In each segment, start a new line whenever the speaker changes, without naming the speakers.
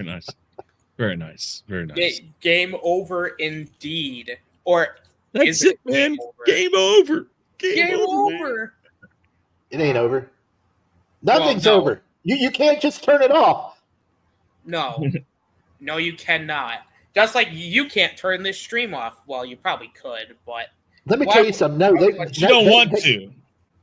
Very nice. Very nice. Very nice.
Game over indeed. Or
that's it, man. Game over.
Game over.
It ain't over. Nothing's over. You can't just turn it off.
No. No, you cannot. Just like you can't turn this stream off. Well, you probably could, but
let me tell you something. No,
you don't want to.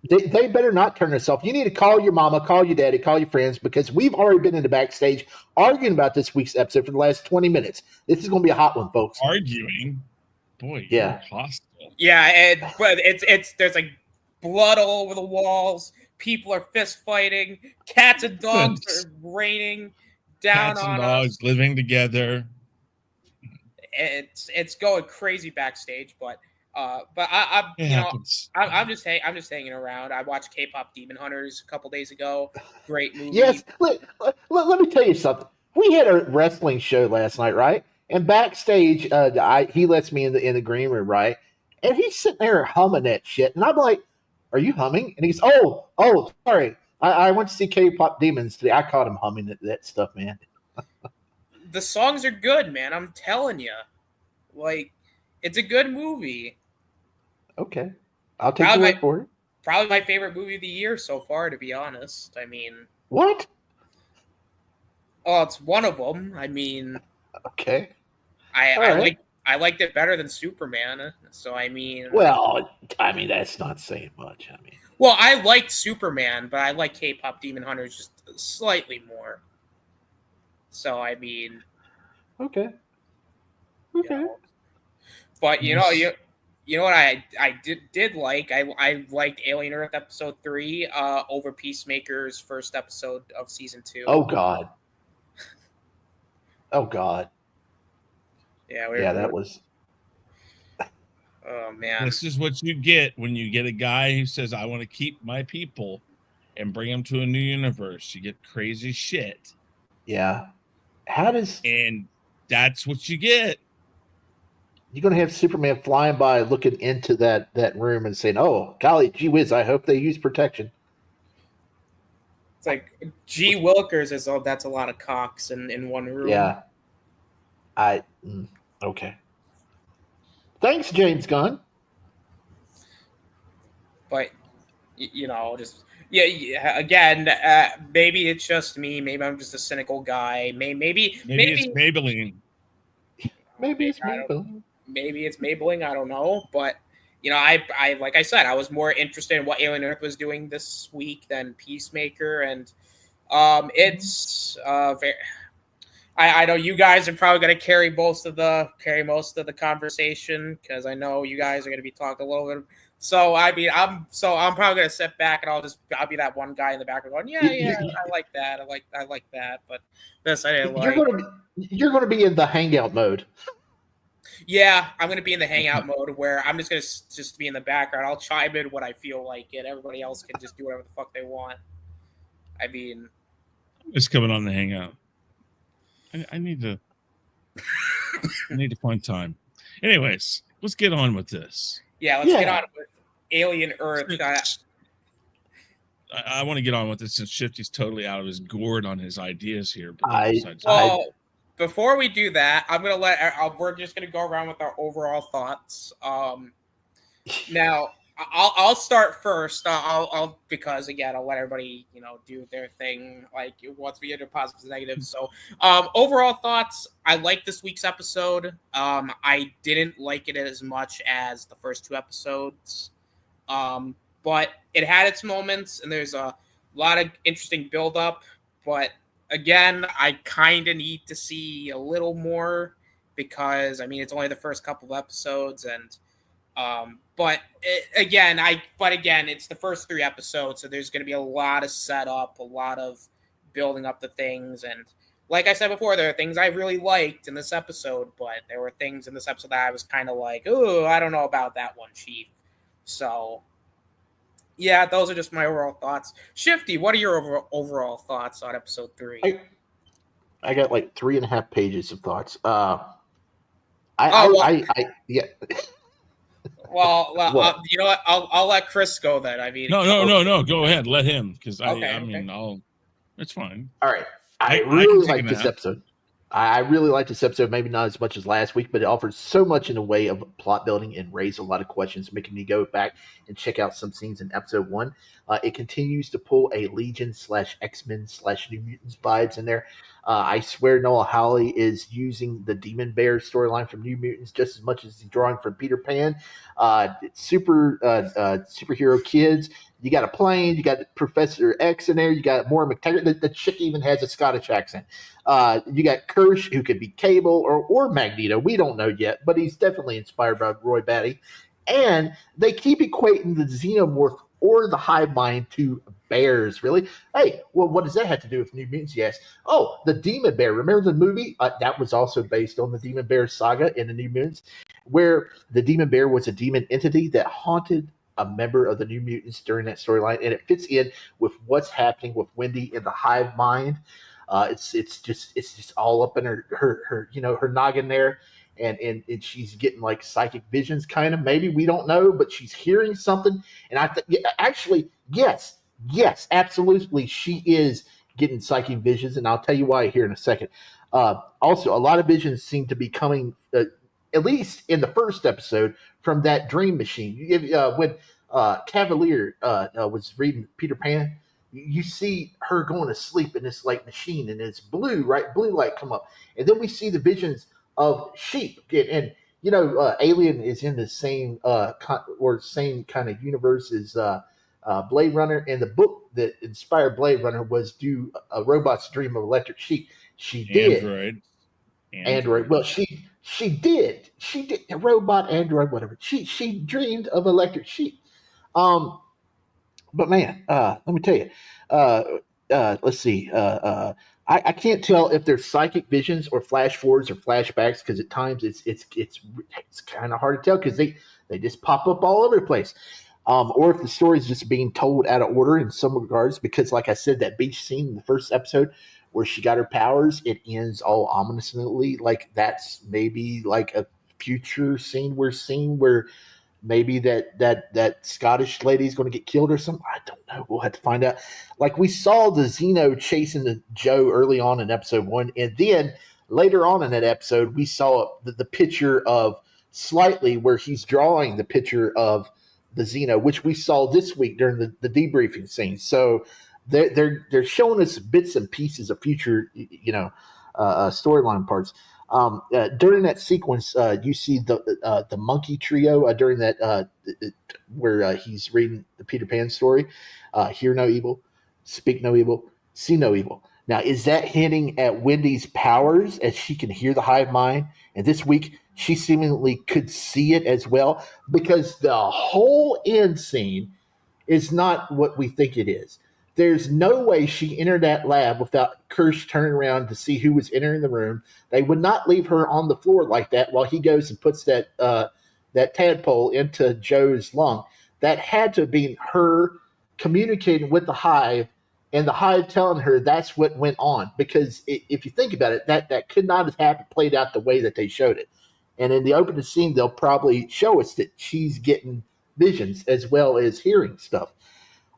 They better not turn this off. You need to call your mama, call your daddy, call your friends, because we've already been in the backstage arguing about this week's episode for the last 20 minutes. This is going to be a hot one, folks.
Arguing? Boy,
yeah.
You're hostile.
Yeah, but there's like blood all over the walls. People are fist fighting. Cats and dogs are raining down
on us. Cats
and
dogs living together.
It's going crazy backstage, but I'm just hanging around. I watched K-pop Demon Hunters a couple days ago. Great movie.
Yes, let me tell you something. We had a wrestling show last night, right? And backstage, he lets me in the green room, right? And he's sitting there humming that shit, and I'm like, "Are you humming?" And he's, "Oh, sorry, I went to see K-pop Demons today." I caught him humming that stuff, man.
The songs are good, man. I'm telling you, like, it's a good movie.
Okay, I'll take your word for it.
Probably my favorite movie of the year so far, to be honest. I mean,
what?
Oh, it's one of them. I mean,
okay.
I liked it better than Superman. So I mean,
well, I mean that's not saying much. I mean,
well, I liked Superman, but I like K-pop Demon Hunters just slightly more. So I mean,
okay.
You know, but you know what I did like? I liked Alien Earth episode 3 over Peacemaker's first episode of season 2.
Oh God. Oh God.
Yeah,
that was.
Oh man.
This is what you get when you get a guy who says, "I want to keep my people and bring them to a new universe." You get crazy shit.
Yeah.
And that's what you get.
You're going to have Superman flying by, looking into that room and saying, "Oh, golly, gee whiz, I hope they use protection."
It's like G. Wilkers is, "Oh, that's a lot of cocks in one room."
Yeah. Okay. Thanks, James Gunn.
But, just... Yeah. Again, maybe it's just me. Maybe I'm just a cynical guy. Maybe
it's Maybelline.
Maybe it's Maybelline.
Maybe it's Maybelline. I don't know. But I like I said, I was more interested in what Alien Earth was doing this week than Peacemaker, and it's very. I know you guys are probably going to carry most of the conversation because I know you guys are going to be talking a little bit. So I mean, I'm probably going to sit back and I'll be that one guy in the background going, yeah, I like that, I like that, but this I didn't like.
You're going to be in the hangout mode.
Yeah, I'm going to be in the hangout mode where I'm just going to just be in the background. I'll chime in when I feel like it. Everybody else can just do whatever the fuck they want. I mean,
it's coming on the hangout. I need to find time. Anyways, let's get on with this.
Yeah, let's get on with Alien Earth.
I want to get on with this since Shifty's totally out of his gourd on his ideas here.
Before we do that, we're just gonna go around with our overall thoughts. Now, I'll start first. I'll because again, I'll let everybody do their thing. Like once we get into positives and negatives. So, overall thoughts. I like this week's episode. I didn't like it as much as the first 2 episodes. But it had its moments, and there's a lot of interesting build up. But again, I kind of need to see a little more because I mean it's only the first couple of episodes, and but again, it's the first 3 episodes, so there's going to be a lot of setup, a lot of building up the things, and like I said before, there are things I really liked in this episode, but there were things in this episode that I was kind of like, oh, I don't know about that one, Chief. So, yeah, those are just my overall thoughts. Shifty, what are your overall thoughts on episode 3?
I got like 3.5 pages of thoughts. Yeah.
Well, you know what? I'll let Chris go then. I mean,
no. Go ahead, let him because
okay.
It's fine.
All right, I really like this episode. I really like this episode, maybe not as much as last week, but it offers so much in the way of plot building and raised a lot of questions, making me go back and check out some scenes in episode 1. It continues to pull a Legion / X-Men / New Mutants vibes in there. I swear Noah Hawley is using the Demon Bear storyline from New Mutants just as much as he's drawing from Peter Pan. Superhero kids. You got a plane. You got Professor X in there. You got Maura McTaggart. The chick even has a Scottish accent. You got Kirsch, who could be Cable or Magneto. We don't know yet, but he's definitely inspired by Roy Batty. And they keep equating the Xenomorph or the hive mind to bears, really. Hey, well, what does that have to do with New Mutants? Yes. Oh, the Demon Bear. Remember the movie? That was also based on the Demon Bear saga in the New Mutants, where the Demon Bear was a demon entity that haunted a member of the New Mutants during that storyline, and it fits in with what's happening with Wendy in the hive mind. It's just all up in her noggin there, and she's getting like psychic visions, kind of, maybe, we don't know, but she's hearing something. And actually, yes, absolutely, she is getting psychic visions, and I'll tell you why here in a second. Also, a lot of visions seem to be coming, at least in the first episode, from that dream machine. When Cavalier was reading Peter Pan, you see her going to sleep in this like machine, and it's blue, right? Blue light come up, and then we see the visions of sheep. And Alien is in the same same kind of universe as Blade Runner, and the book that inspired Blade Runner was "Do a Robot's Dream of Electric Sheep." She did. Android. Well, she did. A robot, android, whatever. She dreamed of electric sheep. But man, let me tell you. Let's see. I can't tell if they're psychic visions or flash forwards or flashbacks, because at times it's kind of hard to tell, because they just pop up all over the place. Or if the story is just being told out of order in some regards, because like I said, that beach scene in the first episode where she got her powers, it ends all ominously. Like that's maybe like a future scene we're seeing, where maybe that Scottish lady is going to get killed or something. I don't know. We'll have to find out. Like we saw the Xeno chasing the Joe early on in episode 1, and then later on in that episode, we saw the picture of Slightly, where he's drawing the picture of the Xeno, which we saw this week during the debriefing scene. So they're showing us bits and pieces of future, storyline parts. During that sequence, you see the monkey trio during that where he's reading the Peter Pan story. Hear no evil, speak no evil, see no evil. Now, is that hinting at Wendy's powers, as she can hear the hive mind? And this week, she seemingly could see it as well, because the whole end scene is not what we think it is. There's no way she entered that lab without Kirsch turning around to see who was entering the room. They would not leave her on the floor like that while he goes and puts that tadpole into Joe's lung. That had to be her communicating with the hive, and the hive telling her that's what went on. Because if you think about it, that could not have played out the way that they showed it. And in the opening scene, they'll probably show us that she's getting visions as well as hearing stuff.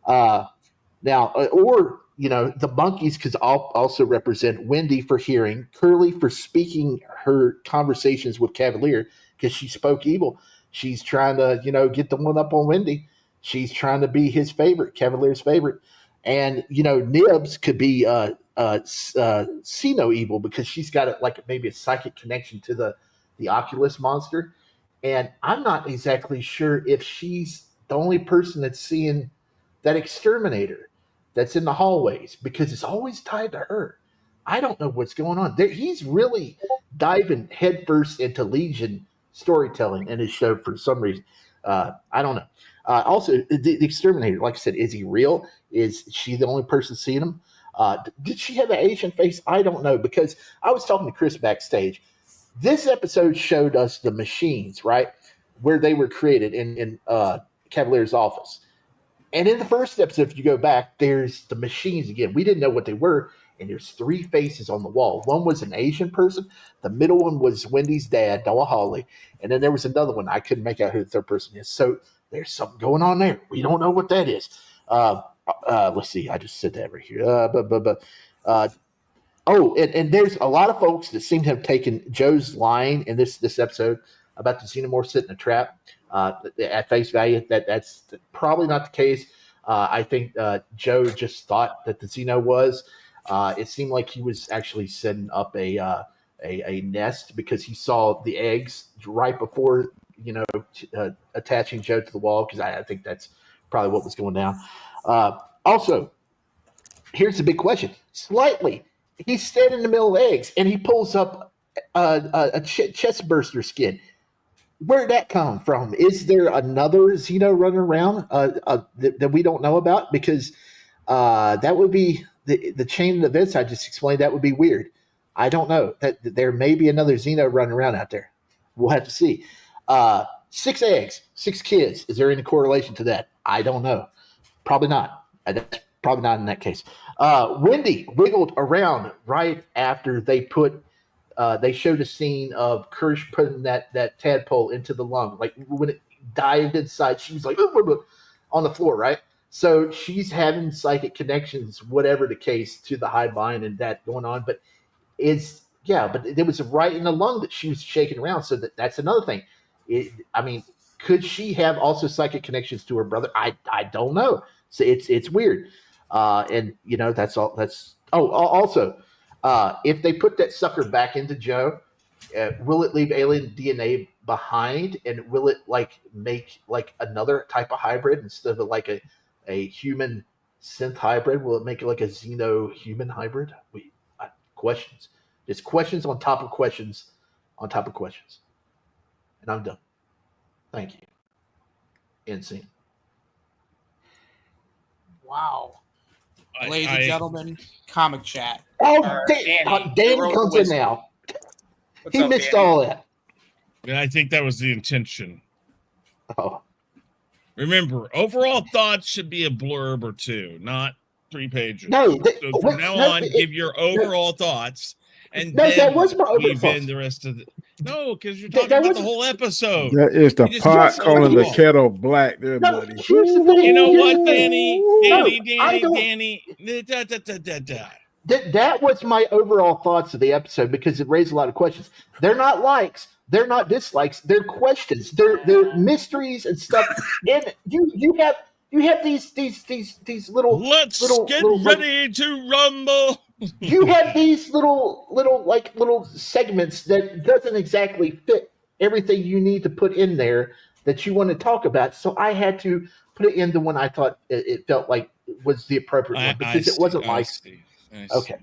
Now, the monkeys could also represent Wendy for hearing, Curly for speaking her conversations with Cavalier, because she spoke evil. She's trying to, get the one up on Wendy. She's trying to be his favorite, Cavalier's favorite. And, Nibs could be see no evil, because she's got maybe a psychic connection to the Oculus monster. And I'm not exactly sure if she's the only person that's seeing that exterminator that's in the hallways, because it's always tied to her. I don't know what's going on there. He's really diving headfirst into Legion storytelling in his show for some reason. I don't know. Also, the exterminator, like I said, is he real? Is she the only person seeing him? Did she have an Asian face? I don't know, because I was talking to Chris backstage. This episode showed us the machines, right, where they were created in Cavalier's office. And in the first episode, if you go back, there's the machines again. We didn't know what they were, and there's 3 faces on the wall. One was an Asian person. The middle one was Wendy's dad, Noah Hawley. And then there was another one. I couldn't make out who the third person is. So there's something going on there. We don't know what that is. Let's see. I just said that right here. Oh, and there's a lot of folks that seem to have taken Joe's line in this episode about the xenomorph setting a trap at face value. That's probably not the case. I think Joe just thought that the Xeno was. It seemed like he was actually setting up a nest because he saw the eggs right before attaching Joe to the wall. Because I think that's probably what was going down. Also, here's the big question. Slightly, he's standing in the middle of eggs and he pulls up a chest burster skin. Where'd that come from? Is there another Xeno running around that we don't know about? Because that would be the chain of events I just explained. That would be weird. I don't know. That there may be another Xeno running around out there. We'll have to see. 6 eggs, 6 kids. Is there any correlation to that? I don't know. Probably not. That's probably not in that case. Wendy wiggled around right after they showed a scene of Kirsch putting that tadpole into the lung. Like when it dived inside, she was like on the floor, right? So she's having psychic connections, whatever the case, to the hive mind and that going on. But but it was right in the lung that she was shaking around. So that's another thing. Could she have also psychic connections to her brother? I don't know. So it's weird. And that's all. Also, if they put that sucker back into Joe, will it leave alien DNA behind, and will it make another type of hybrid instead of a human synth hybrid? Will it make it like a Xeno human hybrid? Questions. It's questions on top of questions on top of questions. And I'm done. Thank you. End scene.
Wow. Ladies and gentlemen, comic chat.
Oh, Danny comes in now. He missed all that.
And I think that was the intention.
Oh.
Remember, overall thoughts should be a blurb or 2, not 3 pages.
No.
So from now on, give your overall thoughts, and then
that was my overall
weave in
thoughts.
the rest of the. No, because you're talking about the whole episode.
That is the pot calling the kettle black, there, buddy.
Here's the thing.
You know what, Danny?
That was my overall thoughts of the episode because it raised a lot of questions. They're not likes, they're not dislikes, they're questions, they're mysteries and stuff. And you have these little.
Let's get ready to rumble.
You have these little segments that doesn't exactly fit everything you need to put in there that you want to talk about. So I had to put it into when I thought it felt like was the appropriate one because it wasn't like. Okay.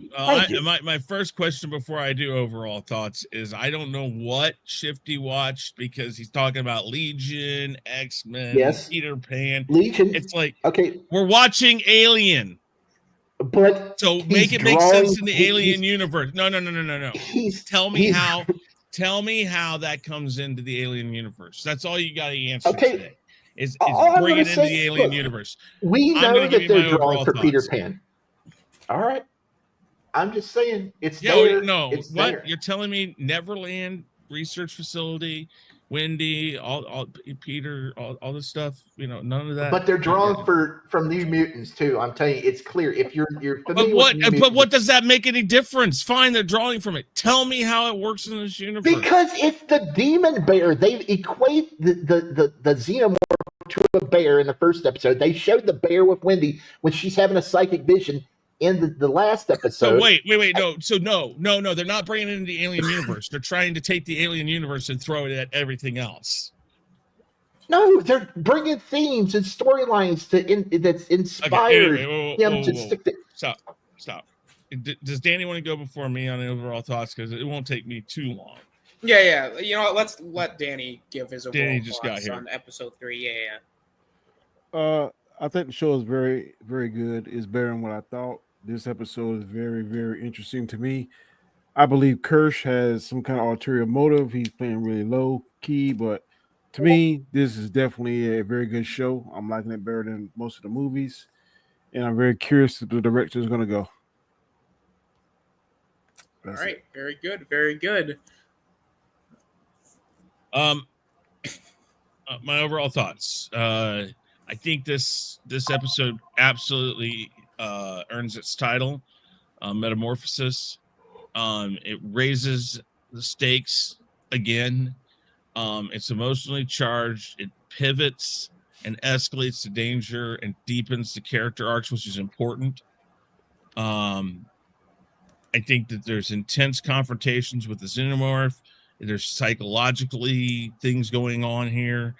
My first question before I do overall thoughts is I don't know what shift he watched because he's talking about Legion, X-Men, Peter Pan.
Legion.
It's like
okay,
we're watching Alien.
But
so make it make sense in the Alien universe. No. Tell me how that comes into the Alien universe. That's all you got to answer today. Is bring it into the Alien universe.
We know that they're drawing for Peter Pan. All right. I'm just saying it's there.
No,
it's
what
there.
You're telling me Neverland Research Facility, Wendy, all Peter, all this stuff, none of that.
But they're drawing from New Mutants too. I'm telling you, it's clear. If you're familiar
but what does that make any difference? Fine, they're drawing from it. Tell me how it works in this universe.
Because it's the demon bear. They equate the xenomorph to a bear in the first episode. They showed the bear with Wendy when she's having a psychic vision. In the last episode.
So wait. No. So no. They're not bringing it into the Alien universe. They're trying to take the Alien universe and throw it at everything else.
No, they're bringing themes and storylines that's inspired them to stick to.
Stop. Does Danny want to go before me on the overall thoughts? Because it won't take me too long.
Yeah. You know what? Let's let Danny give his overall thoughts on episode 3. Yeah.
I think the show is very, very good. It's better than what I thought. This episode is very, very interesting to me. I believe Kirsch has some kind of ulterior motive. He's playing really low key, but to me, this is definitely a very good show. I'm liking it better than most of the movies, and I'm very curious to the direction is going to go.
All right, very good, very good.
My overall thoughts. I think this episode absolutely earns its title, Metamorphosis. It raises the stakes again. It's emotionally charged. It pivots and escalates the danger and deepens the character arcs, which is important. I think that there's intense confrontations with the xenomorph. There's psychologically things going on here,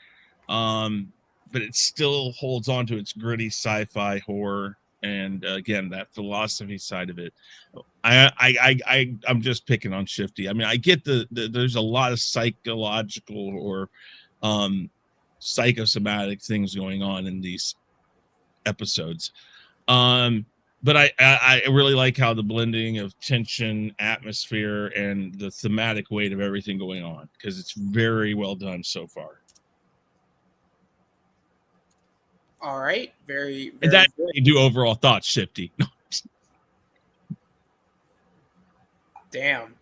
but it still holds on to its gritty sci-fi horror, and again, that philosophy side of it. I'm just picking on Shifty. I mean, I get the there's a lot of psychological or psychosomatic things going on in these episodes. But I really like how the blending of tension, atmosphere, and the thematic weight of everything going on, because it's very well done so far.
All right, very, very
and that
good.
You do overall thoughts, Shifty.
Damn,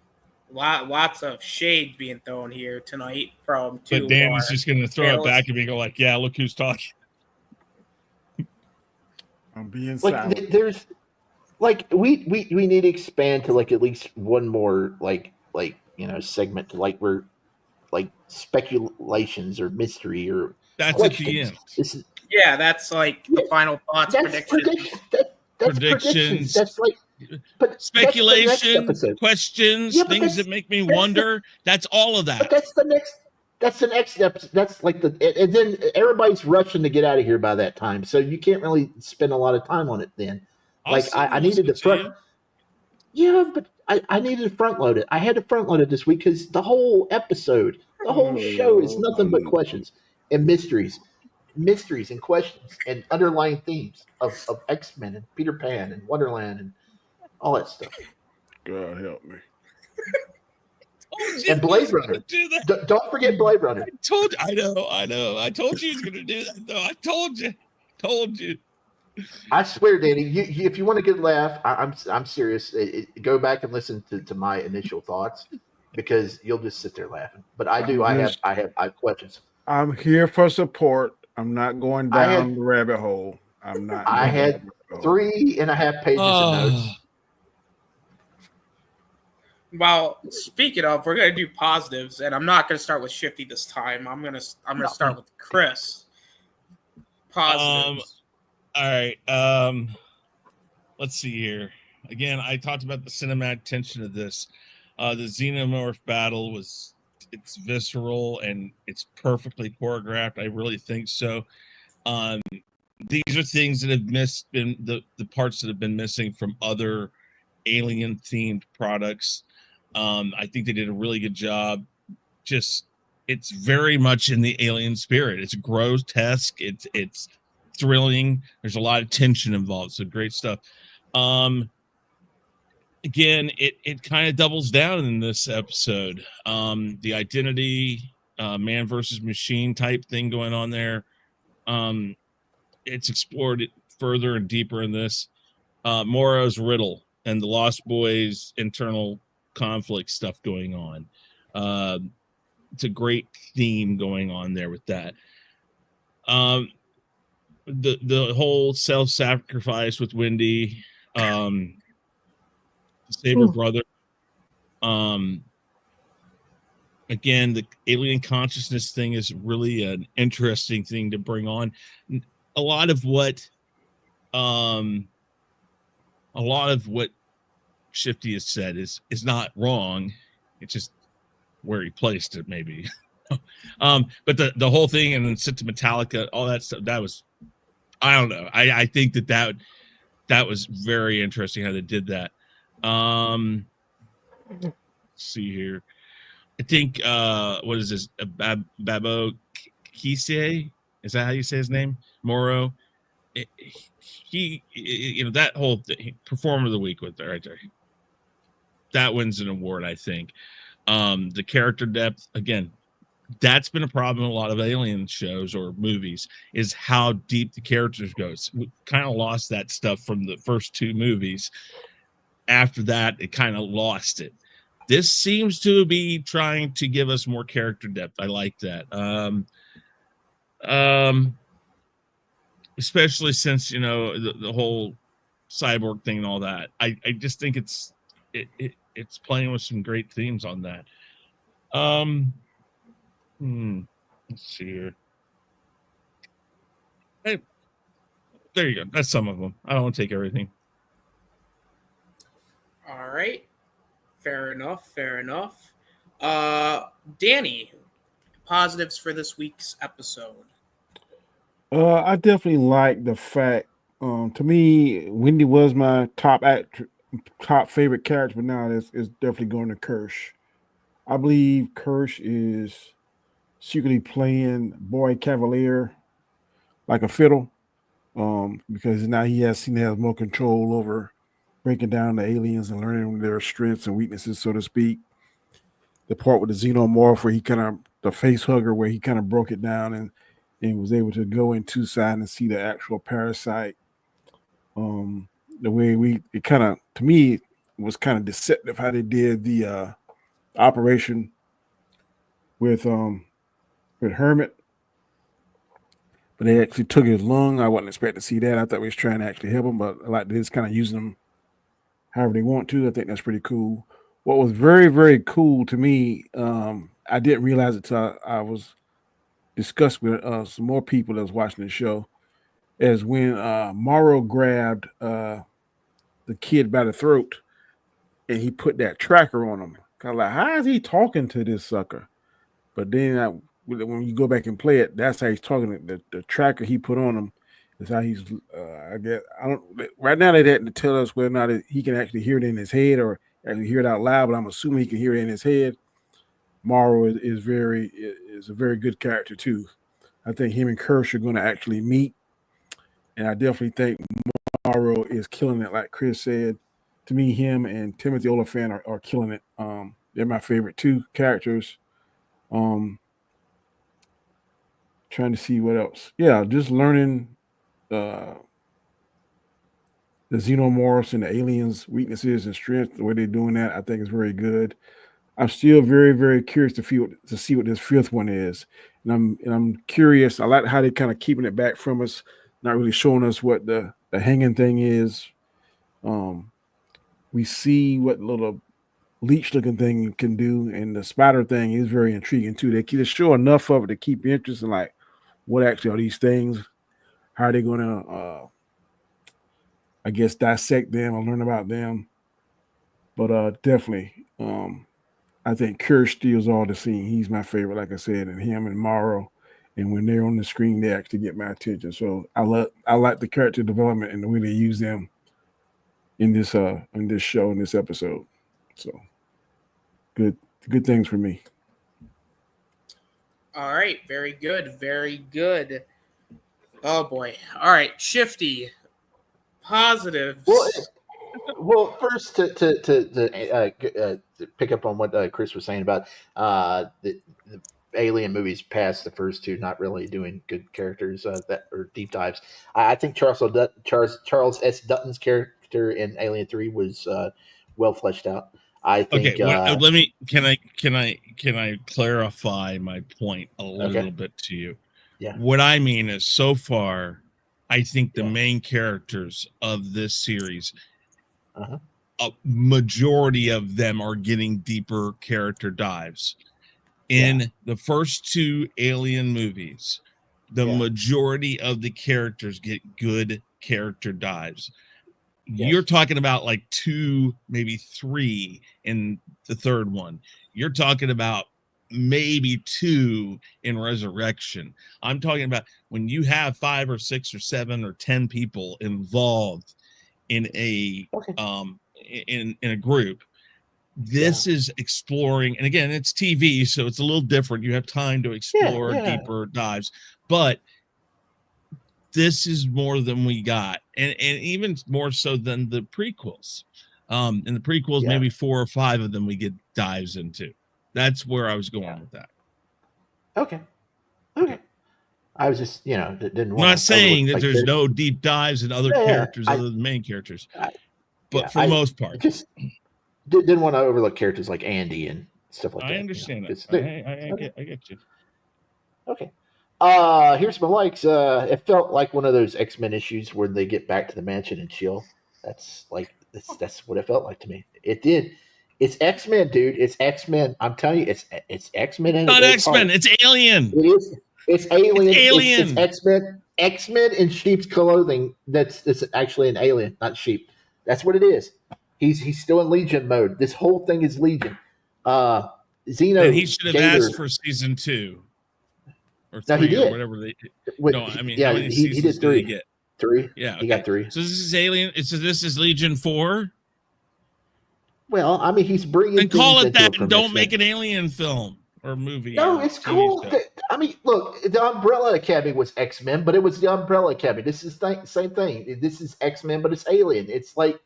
lots of shade being thrown here tonight from two.
But Dan is just going to throw it back at me and go like, "Yeah, look who's talking."
I'm being
like
silent.
there's like we need to expand to like at least one more like segment to like where like speculations or mystery or
that's
questions.
At the end.
Yeah, that's like the final thoughts.
That's predictions. That's predictions. That's like
speculation, questions, things that make me wonder. That's all of that.
But that's the next episode. That's like and then everybody's rushing to get out of here by that time, so you can't really spend a lot of time on it then. Like I needed to front. Yeah, but I needed to front load it. I had to front load it this week because the whole episode, the whole show is nothing but questions and mysteries and questions and underlying themes of X-Men and Peter Pan and Wonderland and all that stuff.
God help me.
And Blade Runner. Don't forget Blade Runner.
I know. I told you he was going to do that, though. I told you. I
swear, Danny. If you want a good laugh, I'm serious. Go back and listen to my initial thoughts because you'll just sit there laughing. But I have questions.
I'm here for support. I'm not going down the rabbit hole. I'm not.
I had 3.5 pages of notes.
Well, speaking of, we're gonna do positives, and I'm not gonna start with Shifty this time. I'm gonna start with Chris. Positives.
All right. Let's see here. Again, I talked about the cinematic tension of this. The xenomorph battle it's visceral and it's perfectly choreographed. I really think so. These are things that have been the parts that have been missing from other alien themed products. I think they did a really good job. It's very much in the alien spirit. It's grotesque. It's thrilling. There's a lot of tension involved. So great stuff. Again, it kind of doubles down in this episode. The identity, man versus machine type thing going on there. It's explored further and deeper in this. Morrow's riddle and the Lost Boys' internal conflict stuff going on. It's a great theme going on there with that. The whole self-sacrifice with Wendy, to save her brother. Again, the alien consciousness thing is really an interesting thing to bring on. A lot of what Shifty has said is not wrong. It's just where he placed it, maybe. But the whole thing and then Metallica, all that stuff, that was, I don't know. I think that was very interesting how they did that. Let's see here. I think what is this? Babo Kise? Is that how you say his name? Morrow. He that whole thing, performer of the week with right there. That wins an award, I think. The character depth, again, that's been a problem in a lot of alien shows or movies, is how deep the characters go. We kind of lost that stuff from the first two movies. After that, it kind of lost it. This seems to be trying to give us more character depth. I like that. Especially since, the whole cyborg thing and all that. I just think it's it's playing with some great themes on that. Let's see here. Hey, there you go. That's some of them. I don't want to take everything.
All right. Fair enough. Danny, positives for this week's episode.
I definitely like the fact. To me, Wendy was my top favorite character, but now it's definitely going to Kirsch. I believe Kirsch is secretly playing Boy Cavalier like a fiddle, because now he has more control over breaking down the aliens and learning their strengths and weaknesses, so to speak. The part with the xenomorph where he kind of the face hugger where he kind of broke it down and was able to go into side and see the actual parasite. The way it kind of, to me, was kind of deceptive how they did the operation with Hermit, but they actually took his lung. I wasn't expecting to see that. I thought we was trying to actually help him, but I like this kind of using them however they want to. I think that's pretty cool. What was very, very cool to me, I didn't realize it till I was discussed with some more people that was watching the show, is when Morrow grabbed the kid by the throat and he put that tracker on him. Kind of like, how is he talking to this sucker? But then when you go back and play it, that's how he's talking. The tracker he put on him is how he's. I guess I don't. Right now they didn't tell us whether or not he can actually hear it in his head or actually hear it out loud. But I'm assuming he can hear it in his head. Morrow is a very good character too. I think him and Kirsch are going to actually meet, and I definitely think Morrow is killing it. Like Chris said, to me, him and Timothy Oliphant are killing it. They're my favorite two characters. Trying to see what else. Yeah, just learning the xenomorphs and the aliens' weaknesses and strengths. The way they're doing that, I think is very good. I'm still very, very curious to see what this fifth one is, and I'm curious. I like how they kind of keeping it back from us, not really showing us what the hanging thing is. We see what little leech looking thing can do, and the spider thing is very intriguing too. They just show enough of it to keep you interested in like what actually are these things, how are they going to I guess dissect them or learn about them. But definitely I think Kirsch steals all the scene. He's my favorite, like I said, and him and Morrow, and when they're on the screen they actually get my attention. So I like the character development and the way they use them in this show, in this episode. So good things for me.
All right, very good. Oh boy. All right, Shifty. Positives.
Well, first to pick up on what Chris was saying about the Alien movies past the first two not really doing good characters that or deep dives. I think Charles S. Dutton's character in Alien 3 was well fleshed out. I think.
Okay, can I clarify my point a little bit to you?
Yeah.
What I mean is, so far, I think the main characters of this series, a majority of them are getting deeper character dives. In the first two Alien movies, the majority of the characters get good character dives. You're talking about like 2, maybe 3 in the third one. You're talking about maybe 2 in Resurrection. I'm talking about when you have 5 or 6 or 7 or 10 people involved in a in a group. This is exploring, and again, it's TV, so it's a little different. You have time to explore deeper dives, but this is more than we got, and even more so than the prequels. In the prequels, maybe 4 or 5 of them we get dives into. That's where I was going with that.
Okay. I was just, didn't want to.
I'm not saying that there's no deep dives in other characters other than main characters, but for the most part,
just didn't want to overlook characters like Andy and stuff like that.
I understand that. I get you.
Okay. Here's my likes. It felt like one of those X-Men issues where they get back to the mansion and chill. That's what it felt like to me. It did. It's X-Men, dude. It's X-Men. I'm telling you, it's X-Men and
Not X-Men. It's Alien.
It is. It's Alien.
It's Alien.
It's X-Men. X-Men in sheep's clothing. It's actually an alien, not sheep. That's what it is. He's still in Legion mode. This whole thing is Legion. Xeno.
And he should have asked for season 2 or 3 or whatever they. No, I mean, how many seasons
he did 3.
Did he get?
3.
Yeah, okay.
He got 3.
So this is Alien. So this is Legion 4.
Well, I mean, he's bringing.
And call it that. And don't make an Alien film or movie.
No, it's cool. I mean, look, the Umbrella Academy was X-Men, but it was the Umbrella Academy. This is the same thing. This is X-Men, but it's Alien. It's like,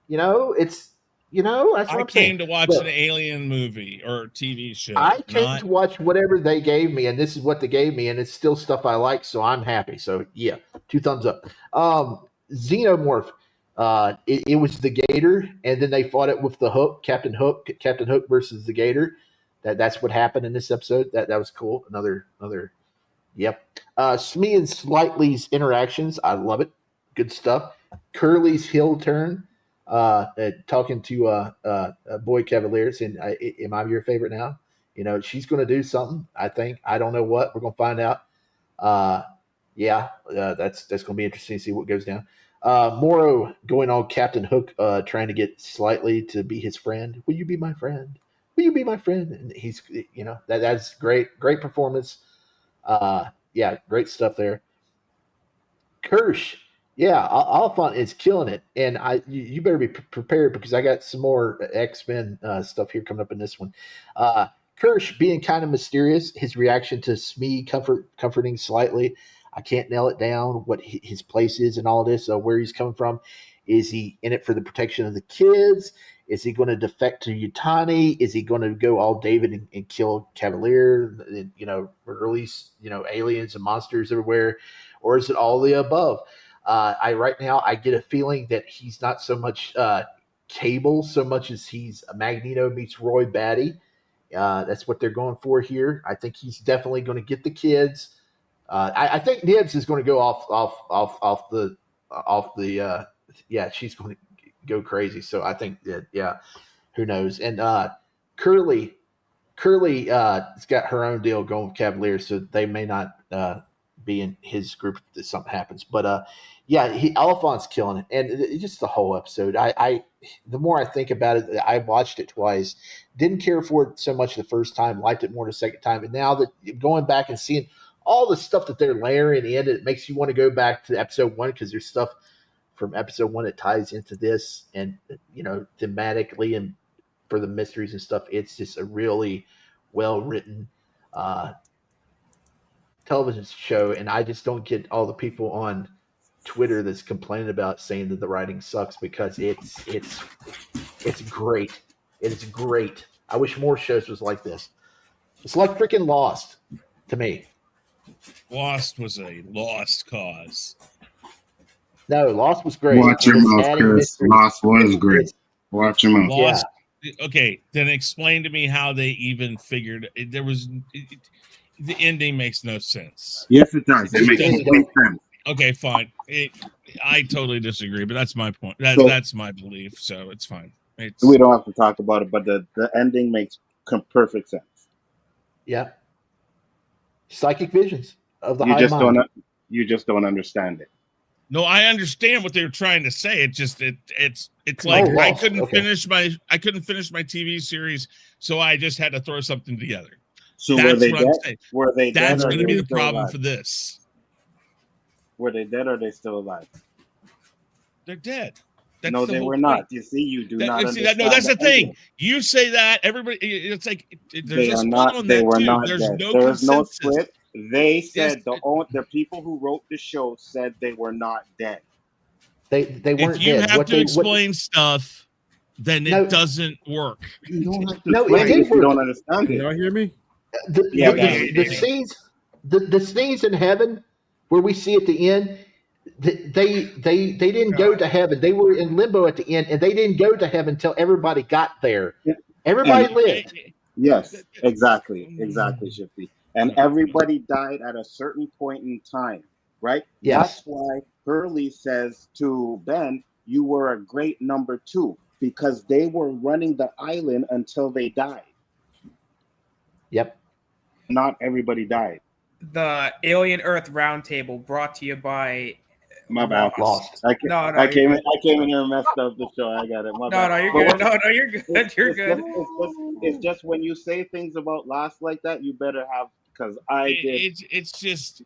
that's what I'm saying.
I came to watch an Alien movie or TV show.
I came to watch whatever they gave me, and this is what they gave me, and it's still stuff I like, so I'm happy. So, yeah, 2 thumbs up. Xenomorph. It was the Gator, and then they fought it with the Hook, Captain Hook versus the Gator. That's what happened in this episode. That was cool. Another. Yep. Smee and Slightly's interactions. I love it. Good stuff. Curly's heel turn. Talking to Boy Cavalier, saying, "Am I your favorite now?" She's going to do something. I think. I don't know what. We're going to find out. That's going to be interesting to see what goes down. Morrow going on Captain Hook, trying to get Slightly to be his friend. Will you be my friend? Will you be my friend? And he's, that's great. Great performance. Great stuff there. Kirsch. Yeah, Alphon is killing it. And you better be prepared because I got some more X-Men stuff here coming up in this one. Kirsch being kind of mysterious. His reaction to Smee comforting Slightly. I can't nail it down what his place is in all of this, where he's coming from. Is he in it for the protection of the kids? Is he going to defect to Yutani? Is he going to go all David and kill Cavalier, and, release, aliens and monsters everywhere? Or is it all the above? Right now, I get a feeling that he's not so much Cable so much as he's a Magneto meets Roy Batty. That's what they're going for here. I think he's definitely going to get the kids. I think Nibs is going to go off the she's going to go crazy. So I think that, who knows? And Curly has got her own deal going with Cavaliers, so they may not be in his group if something happens. But Alphon's killing it, and just the whole episode. The more I think about it, I watched it twice. Didn't care for it so much the first time. Liked it more the second time, and now that going back and seeing all the stuff that they're layering in, it makes you want to go back to episode 1 because there's stuff from episode 1 that ties into this, and thematically and for the mysteries and stuff. It's just a really well written television show, and I just don't get all the people on Twitter that's complaining about saying that the writing sucks, because it's great. It is great. I wish more shows was like this. It's like freaking Lost to me.
Lost was a lost cause.
No, Lost was great.
Watch your mouth, Chris. Lost was great. Watch your mouth.
Lost. Yeah. Okay, then explain to me how they even figured it. The ending makes no sense.
Yes, it does. It makes complete sense.
Okay, fine. I totally disagree, but that's my point. That's my belief, so it's fine.
We don't have to talk about it, but the ending makes perfect sense.
Yeah. Psychic visions of the high mind.
You just don't understand it.
No, I understand what they were trying to say. It's like I couldn't finish my TV series, so I just had to throw something together.
So
that's
were they
what
dead?
I'm saying.
Were they dead?
That's going to be the problem
alive?
for this.
Were they dead or are they still alive?
They're dead.
No, they were not. You see, you do not understand.
No, that's the thing. You say that, everybody. It's like there's a split on that
they were
too.
not
There's
dead.
no
There's no
consensus.
split. They said the people who wrote the show said they were not dead.
They weren't dead.
If you have to explain stuff, then it doesn't work.
You don't have to explain if you don't understand it.
Y'all hear me?
The scenes in heaven where we see at the end, they didn't go to heaven. They were in limbo at the end, and they didn't go to heaven until everybody got there. Everybody lived.
Yes, exactly, Shifty. And everybody died at a certain point in time, right?
Yes.
That's why Hurley says to Ben, "You were a great number 2." because they were running the island until they died.
Yep.
Not everybody died.
The Alien Earth Roundtable brought to you by
My bad.
Lost.
I came in here and messed up the show. I got it. My bad.
No, you're good. No, you're good. You're good.
It's just when you say things about Lost like that, you better have, because I did.
It's just,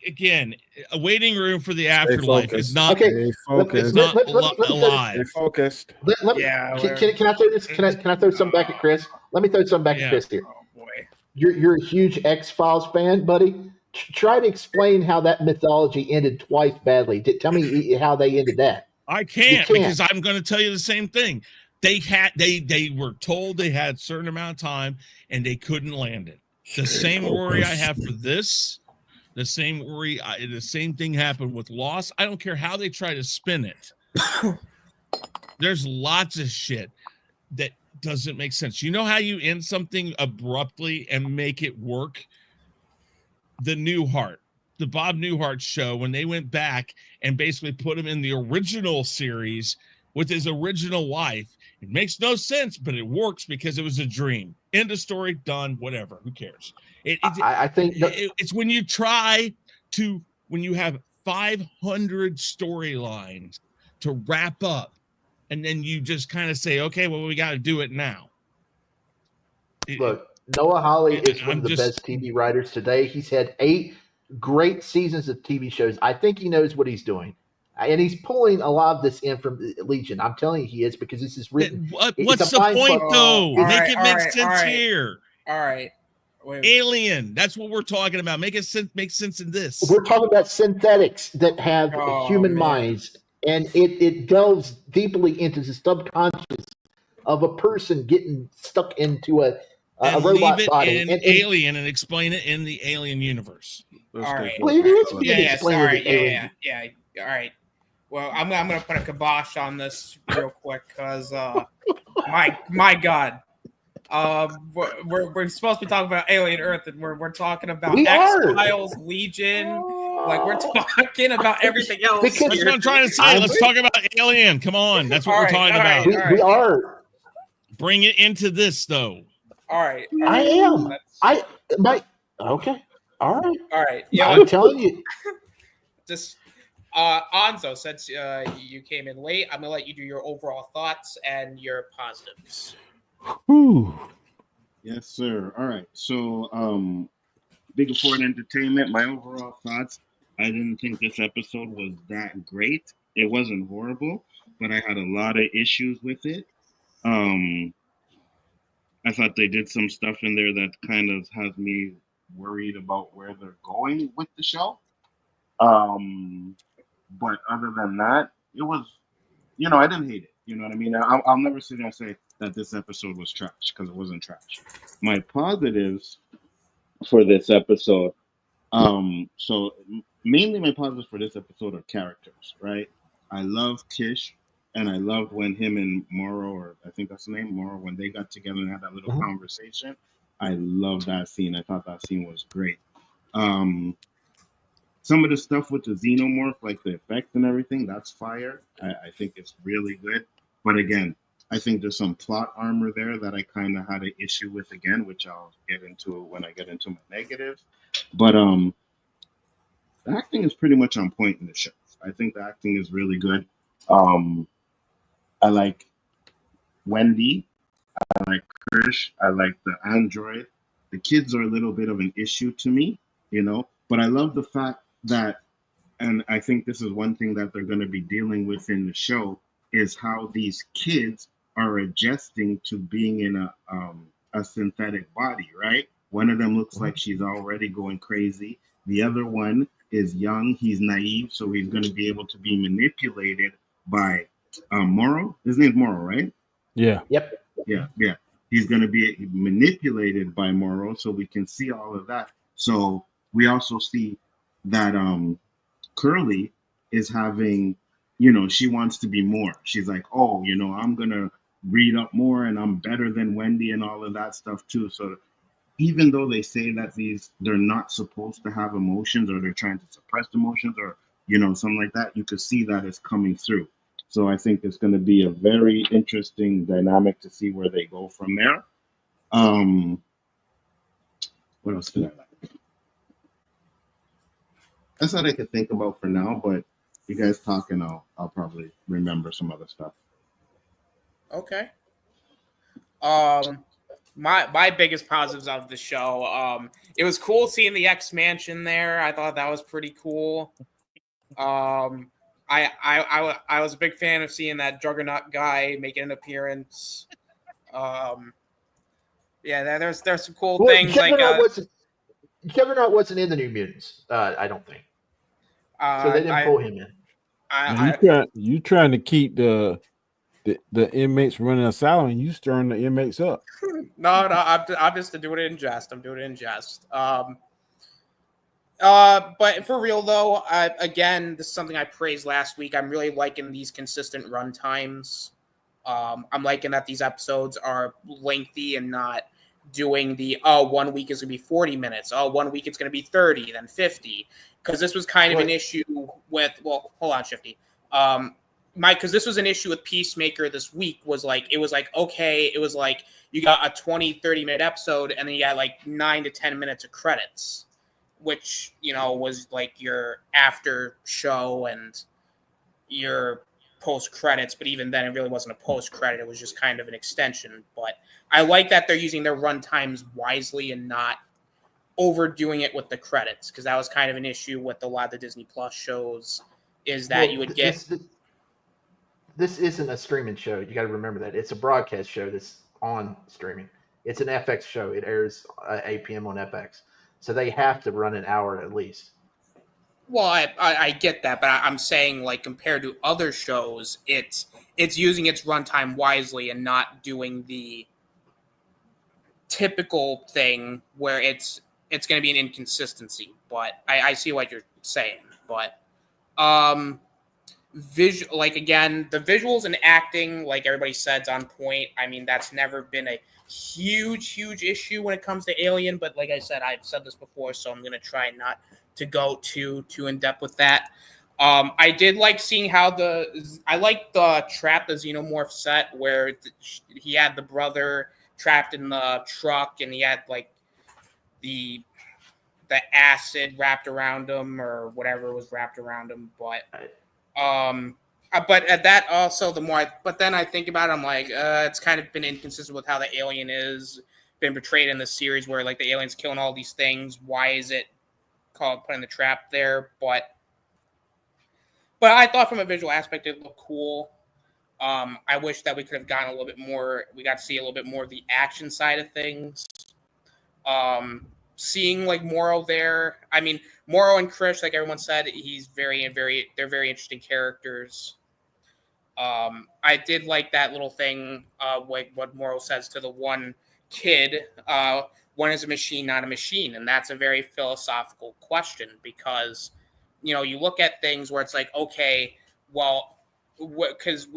again, a waiting room for the afterlife is not
okay.
It's not alive.
Stay focused.
Yeah.
Can I throw this? Can I throw something back at Chris? Let me throw something back at Chris here.
Oh boy.
You're a huge X-Files fan, buddy. Try to explain how that mythology ended twice badly. Tell me how they ended that.
I can't because I'm going to tell you the same thing. They were told they had a certain amount of time and they couldn't land it. The same worry I have for this, the same thing happened with Lost. I don't care how they try to spin it. There's lots of shit that doesn't make sense. You know how you end something abruptly and make it work? The Newhart, the Bob Newhart show, when they went back and basically put him in the original series with his original wife. It makes no sense, but it works because it was a dream. End of story, done, whatever. Who cares?
I think
it's when you when you have 500 storylines to wrap up, and then you just kind of say, okay, well, we got to do it now.
Look, Noah Hawley is one of the best TV writers today. He's had 8 great seasons of TV shows. I think he knows what he's doing. And he's pulling a lot of this in from Legion. I'm telling you he is, because this is written.
What's the point, though? Make it make sense here.
All right.
Wait.
Alien. That's what we're talking about. Make sense in this.
We're talking about synthetics that have human minds, and it delves deeply into the subconscious of a person getting stuck into a robot body.
And Alien, and explain it in the Alien universe.
All right.
Well, it is being
All
explained in the Alien.
Yeah. All right. Well, I'm gonna put a kibosh on this real quick because my God, we're supposed to be talking about Alien Earth, and we're talking about X-Files, Legion, like we're talking about everything else.
That's what I'm trying to say. Let's talk about Alien. Come on, that's what we're talking about.
We are.
Bring it into this, though.
All right.
I am. Okay. All right.
Yeah,
I'm telling you.
Just Anzo, since you came in late, I'm gonna let you do your overall thoughts and your positives.
Whew.
Yes, sir. All right. So, Big Ford Entertainment. My overall thoughts. I didn't think this episode was that great. It wasn't horrible, but I had a lot of issues with it. I thought they did some stuff in there that kind of has me worried about where they're going with the show. But other than that, it was, I didn't hate it. You know what I mean? I'll never sit there and say that this episode was trash, because it wasn't trash. My positives for this episode, so mainly my positives for this episode are characters, right? I love Kish, and I loved when him and Morrow, or I think that's the name, Morrow, when they got together and had that little conversation. I loved that scene. I thought that scene was great. Some of the stuff with the xenomorph, like the effects and everything, that's fire. I think it's really good. But again, I think there's some plot armor there that I kind of had an issue with again, which I'll get into when I get into my negatives. But the acting is pretty much on point in the show. I think the acting is really good. I like Wendy. I like Krish. I like the android. The kids are a little bit of an issue to me, but I love the fact that, and I think this is one thing that they're going to be dealing with in the show, is how these kids are adjusting to being in a synthetic body, right? One of them looks like she's already going crazy. The other one is young. He's naive, so he's going to be able to be manipulated by Morrow. His name's Morrow, right?
Yeah.
Yep.
Yeah. He's going to be manipulated by Morrow, so we can see all of that. So we also see that Curly is having, she wants to be more. She's like, oh, I'm going to read up more, and I'm better than Wendy and all of that stuff too. So even though they say that they're not supposed to have emotions, or they're trying to suppress emotions, or, something like that, you could see that it's coming through. So I think it's going to be a very interesting dynamic to see where they go from there. What else did I like? That's what I could think about for now, but you guys talking, I'll probably remember some other stuff.
Okay. My biggest positives of the show, it was cool seeing the X Mansion there. I thought that was pretty cool. I was a big fan of seeing that Juggernaut guy making an appearance. Yeah, there's some cool things
Juggernaut wasn't in the New Mutants. I don't think. So they didn't pull him in.
You trying to keep the inmates from running asylum, and you stirring the inmates up.
No, I'm just doing it in jest. I'm doing it in jest. But for real though, again, this is something I praised last week. I'm really liking these consistent run times. I'm liking that these episodes are lengthy and not doing the 1 week is gonna be 40 minutes. 1 week it's gonna be 30, then 50. Because this was kind of an issue with. Well, hold on, Shifty. Because this was an issue with Peacemaker this week. It was like you got a 20-30 minute episode and then you got like 9 to 10 minutes of credits, which was like your after show and your post credits. But even then, it really wasn't a post credit. It was just kind of an extension. But I like that they're using their run times wisely and not overdoing it with the credits, because that was kind of an issue with a lot of the Disney Plus shows, is that you would get.
This isn't a streaming show. You got to remember that. It's a broadcast show that's on streaming. It's an FX show. It airs 8 p.m. on FX. So they have to run an hour at least.
Well, I get that, but I'm saying, like, compared to other shows, it's using its runtime wisely and not doing the typical thing where it's going to be an inconsistency. But I see what you're saying. But again, the visuals and acting, like everybody said, is on point. I mean, that's never been a huge issue when it comes to Alien. But like I said, I've said this before, so I'm going to try not to go too in depth with that. I did like seeing how I liked the Trap the Xenomorph set where he had the brother trapped in the truck and he had like the acid wrapped around him or whatever was wrapped around him. But at that also, but then I think about it, I'm like, it's kind of been inconsistent with how the alien is been portrayed in the series, where like the alien's killing all these things. Why is it called putting the trap there? But I thought from a visual aspect it looked cool. I wish that we could have gotten a little bit more. We got to see a little bit more of the action side of things. Seeing like Morrow there. I mean, Morrow and Krish, like everyone said, they're very interesting characters. I did like that little thing, like what Morrow says to the one kid, one is a machine, not a machine. And that's a very philosophical question, because, you look at things where it's like, okay, well, because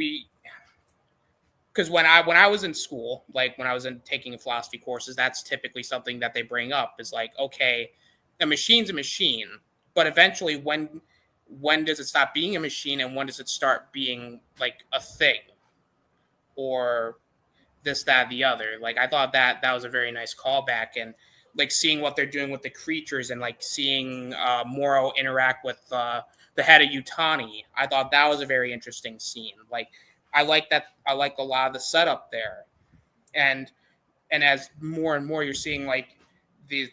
when I was in school, like when I was taking philosophy courses, that's typically something that they bring up is like, okay, a machine's a machine, but eventually when does it stop being a machine and when does it start being like a thing or this, that, the other? Like, I thought that was a very nice callback, and like seeing what they're doing with the creatures and like seeing Morrow interact with the head of Yutani. I thought that was a very interesting scene. Like, I like that. I like a lot of the setup there, and as more and more you're seeing like the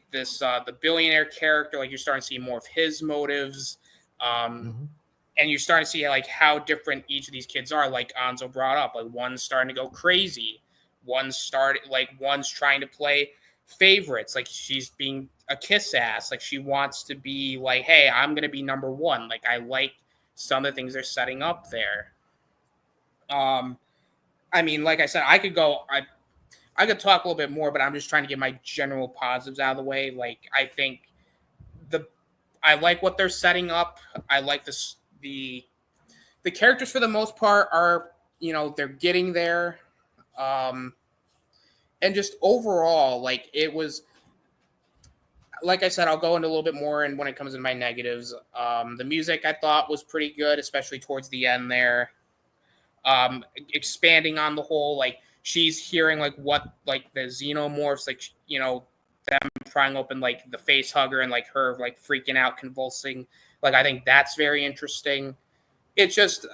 billionaire character, like you're starting to see more of his motives, and you're starting to see like how different each of these kids are. Like Anzo brought up, like one's starting to go crazy, one's trying to play favorites, like she's being a kiss ass, like she wants to be like, hey, I'm gonna be number one. Like I like some of the things they're setting up there. I mean, like I said, I could talk a little bit more, but I'm just trying to get my general positives out of the way. Like, I think I like what they're setting up. I like the characters for the most part are, they're getting there. And just overall, like it was, like I said, I'll go into a little bit more and when it comes to my negatives. The music I thought was pretty good, especially towards the end there. expanding on the whole, like, she's hearing like what like the xenomorphs, like, you know, them prying open like the face hugger and like her like freaking out, convulsing. Like, I think that's very interesting. It's just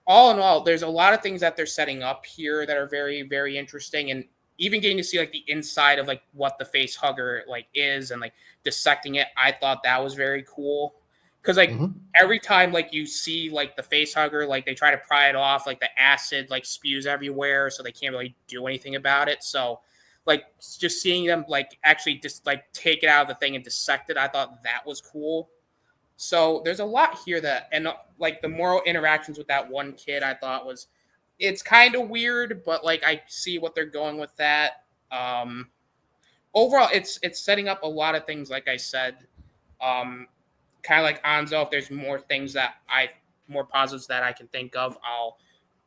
all in all, there's a lot of things that they're setting up here that are very, very interesting, and even getting to see like the inside of like what the face hugger like is and like dissecting it. I thought that was very cool. Because like every time like you see like the face hugger, like they try to pry it off, like the acid like spews everywhere, so they can't really do anything about it. So like just seeing them like actually just like take it out of the thing and dissect it, I thought that was cool. So there's a lot here that, and like the moral interactions with that one kid, I thought was, it's kind of weird, but like I see what they're going with that. Overall, it's setting up a lot of things, like I said. Kind of like Anzo, if there's more things that more positives that I can think of, I'll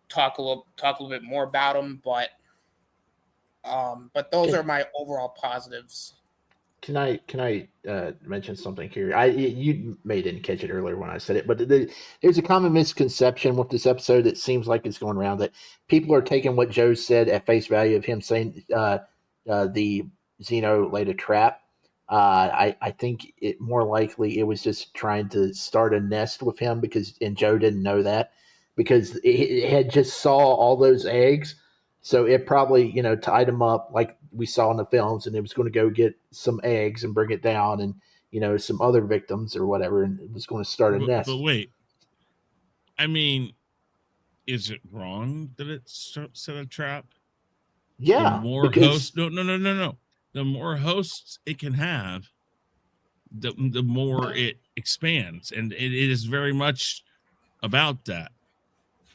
talk a little bit more about them. But those are my overall positives.
Can I mention something here? You didn't catch it earlier when I said it, but there's a common misconception with this episode that seems like it's going around, that people are taking what Joe said at face value of him saying the Xeno laid a trap. I think it more likely it was just trying to start a nest with him, and Joe didn't know that, because it had just saw all those eggs. So it probably, tied him up like we saw in the films, and it was going to go get some eggs and bring it down, and, some other victims or whatever, and it was going to start a nest.
But wait, I mean, is it wrong that it set a trap?
Yeah.
The more hosts, no. The more hosts it can have, the more it expands, and it is very much about that.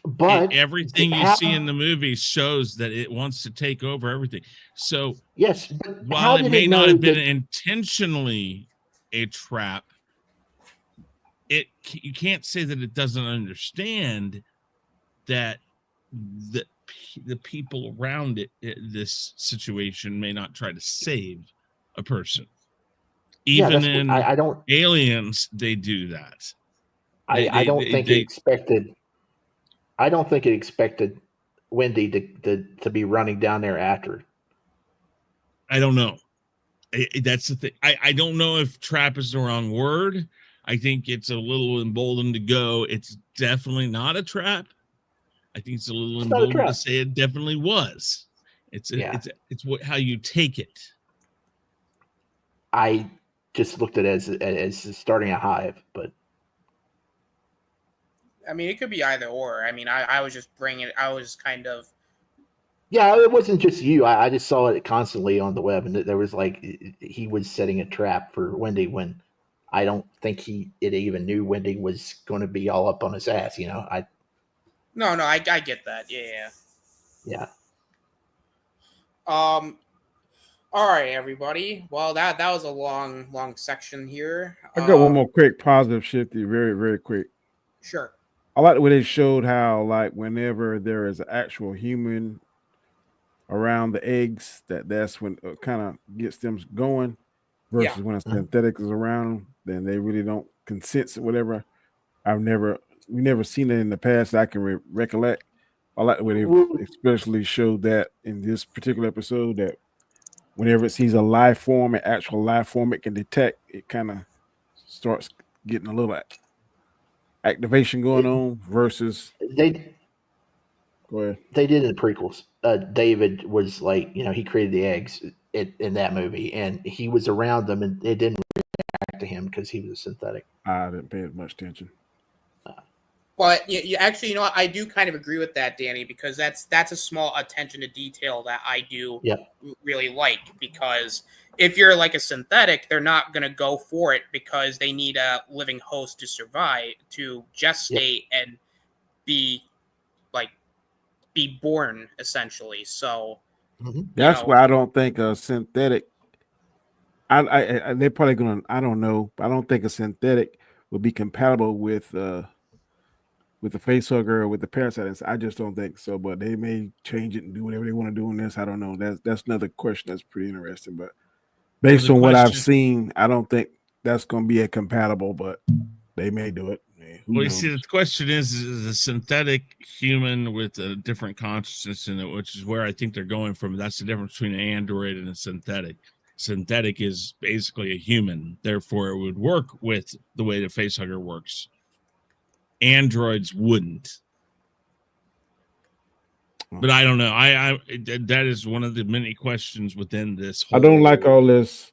But
everything you see in the movie shows that it wants to take over everything. So
yes,
while it may not have been intentionally a trap, you can't say that it doesn't understand that the people around this situation may not try to save a person. Even in Aliens, they do that.
I don't think it expected. I don't think it expected Wendy to be running down there after.
I don't know. That's the thing. I don't know if trap is the wrong word. I think it's a little emboldened to go, it's definitely not a trap. I think it's a little emboldened to say it definitely was. It's how you take it.
I just looked at it as starting a hive, but
I mean, it could be either or. I mean, I was just I was kind of.
Yeah, it wasn't just you. I just saw it constantly on the web, and there was like he was setting a trap for Wendy when I don't think it even knew Wendy was going to be all up on his ass. No,
I get that. Yeah. All right, everybody. Well, that was a long section here.
I got one more quick positive shifty, very, very quick.
Sure.
I like the way they showed how, like, whenever there is an actual human around the eggs, that's when it kind of gets them going, versus when a synthetic is around, then they really don't consent or whatever. We never seen it in the past that I can recollect. I like the way they especially showed that in this particular episode, that whenever it sees a life form, an actual life form it can detect, it kind of starts getting a little activation going on, versus go ahead.
They did in the prequels. David was like, he created the eggs in that movie, and he was around them, and it didn't react to him because he was a synthetic.
I didn't pay much attention.
But you actually, what, I do kind of agree with that, Danny, because that's a small attention to detail that I do really like. Because if you're like a synthetic, they're not going to go for it because they need a living host to survive, to gestate and be born, essentially. So
that's why I don't think a synthetic. They're probably gonna. I don't know. I don't think a synthetic will be compatible with the facehugger or with the parasite. I just don't think so. But they may change it and do whatever they want to do in this. I don't know. That's another question that's pretty interesting. But based on what I've seen, I don't think that's going to be a compatible. But they may do it. Yeah.
Well, you see, the question is a synthetic human with a different consciousness in it, which is where I think they're going from. That's the difference between an android and a synthetic. Synthetic is basically a human, therefore it would work with the way the facehugger works. Androids wouldn't. But I don't know. I that is one of the many questions within this whole.
I don't like all this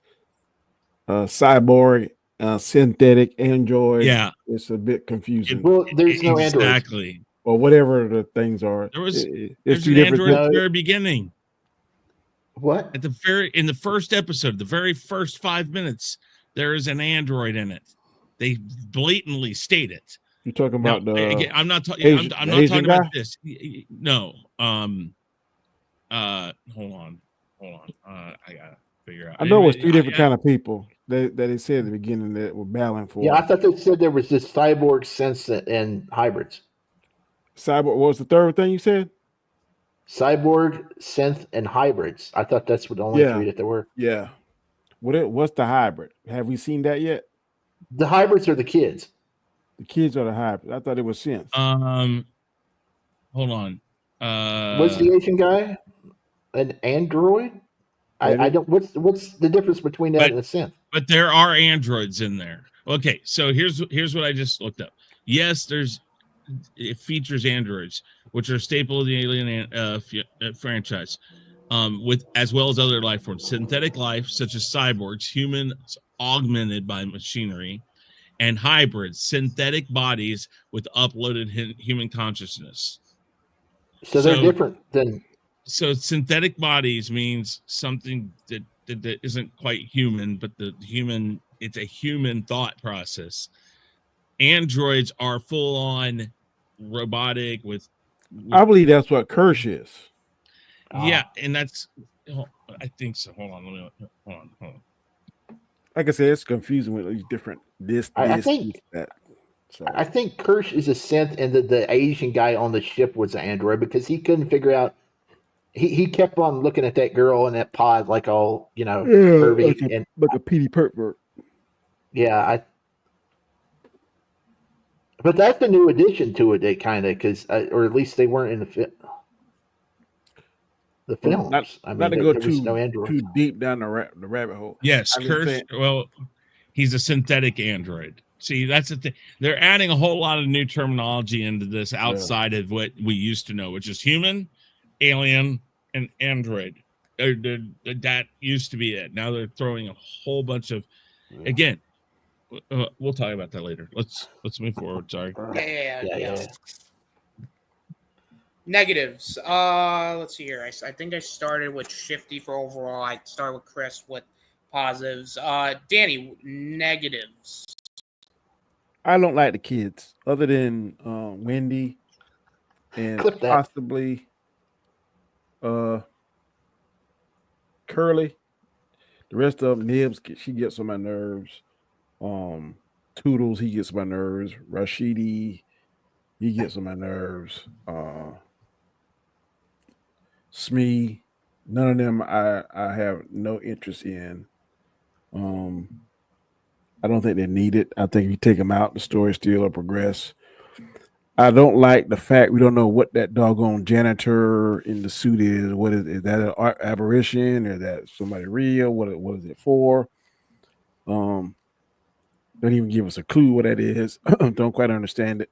cyborg, synthetic android.
Yeah,
it's a bit confusing.
Well, there's no android.
Exactly.
Or whatever the things are.
There's
two
an android at
things.
the very beginning.
What?
In the first episode, the very first 5 minutes, there is an android in it. They blatantly state it.
You're talking about
I'm not talking. I'm not talking about this. No. Hold on. I gotta figure out.
I know it's three different kind of people that they said at the beginning that were battling for.
Yeah, I thought they said there was this cyborg, synth, and hybrids.
Cyborg. What was the third thing you said?
Cyborg, synth, and hybrids. I thought that's what the only three that there were.
Yeah. What's the hybrid? Have we seen that yet?
The hybrids are the kids.
The kids are the hybrid. I thought it was synth.
Hold on.
Was the Asian guy an android? I don't. What's the difference between that and a synth?
But there are androids in there. Okay, so here's what I just looked up. Yes, it features androids, which are a staple of the Alien franchise, with as well as other life forms, synthetic life such as cyborgs, humans augmented by machinery, and hybrids, synthetic bodies with uploaded human consciousness.
So they're different than.
So synthetic bodies means something that isn't quite human, but it's a human thought process. Androids are full on robotic with
I believe that's what Kirsch is.
Yeah, and that's I think so. Hold on.
Like I said, it's confusing with these different
I think
that. So
I think Kirsch is a synth, and the Asian guy on the ship was an android because he couldn't figure out. He kept on looking at that girl in that pod like all pervy
like a PD pervert.
Yeah, but that's a new addition to it. They kind of because, or at least they weren't in the films.
Not to go too deep down the rabbit hole.
Yes, Kirsch. Well, he's a synthetic android. See, that's the thing. They're adding a whole lot of new terminology into this outside of what we used to know, which is human, alien, and android. That used to be it. Now they're throwing a whole bunch of. Again, we'll talk about that later. Let's move forward. Sorry.
Yeah. Negatives. Let's see here. I think I started with Shifty for overall. I started with Chris with positives. Danny, negatives.
I don't like the kids, other than Wendy and possibly Curly. The rest of them, Nibs, she gets on my nerves. Toodles, he gets on my nerves. Rashidi, he gets on my nerves. Smee, none of them I have no interest in. I don't think they're needed. I think if you take them out, the story still will progress. I don't like the fact we don't know what that doggone janitor in the suit is. What is that an aberration, or that somebody real? What is it for? Don't even give us a clue what that is. Don't quite understand it.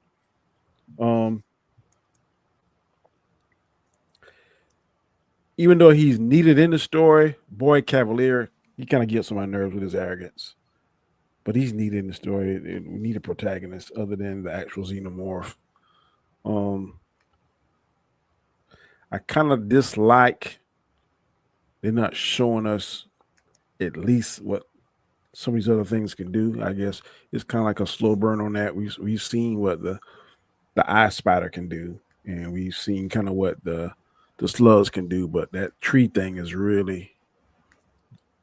Even though he's needed in the story, Boy Cavalier, he kind of gets on my nerves with his arrogance. But he's needed in the story. We need a protagonist other than the actual xenomorph. I kind of dislike they're not showing us at least what some of these other things can do. I guess it's kind of like a slow burn on that. We've seen what the eye spider can do, and we've seen kind of what the slugs can do, but that tree thing is really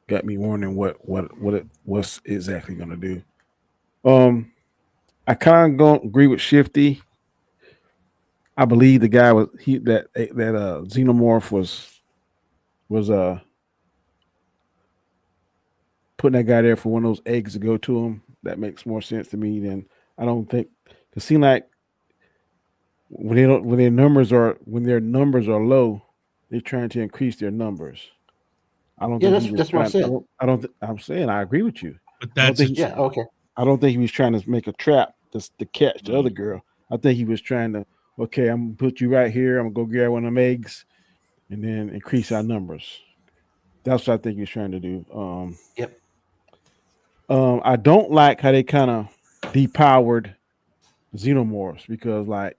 got me wondering what's exactly going to do. I kind of don't agree with Shifty. I believe the guy that xenomorph was putting that guy there for one of those eggs to go to him. That makes more sense to me than I don't think It seems like when their numbers are low, they're trying to increase their numbers. I don't think he was
that's what I
trying.
said.
I'm saying I agree with you.
But
I don't
that's
think.
Okay.
I don't think he was trying to make a trap to catch the other girl. I think he was trying to. Okay, I'm gonna put you right here. I'm gonna go grab one of them eggs, and then increase our numbers. That's what I think he was trying to do.
Yep.
I don't like how they kind of depowered xenomorphs because, like,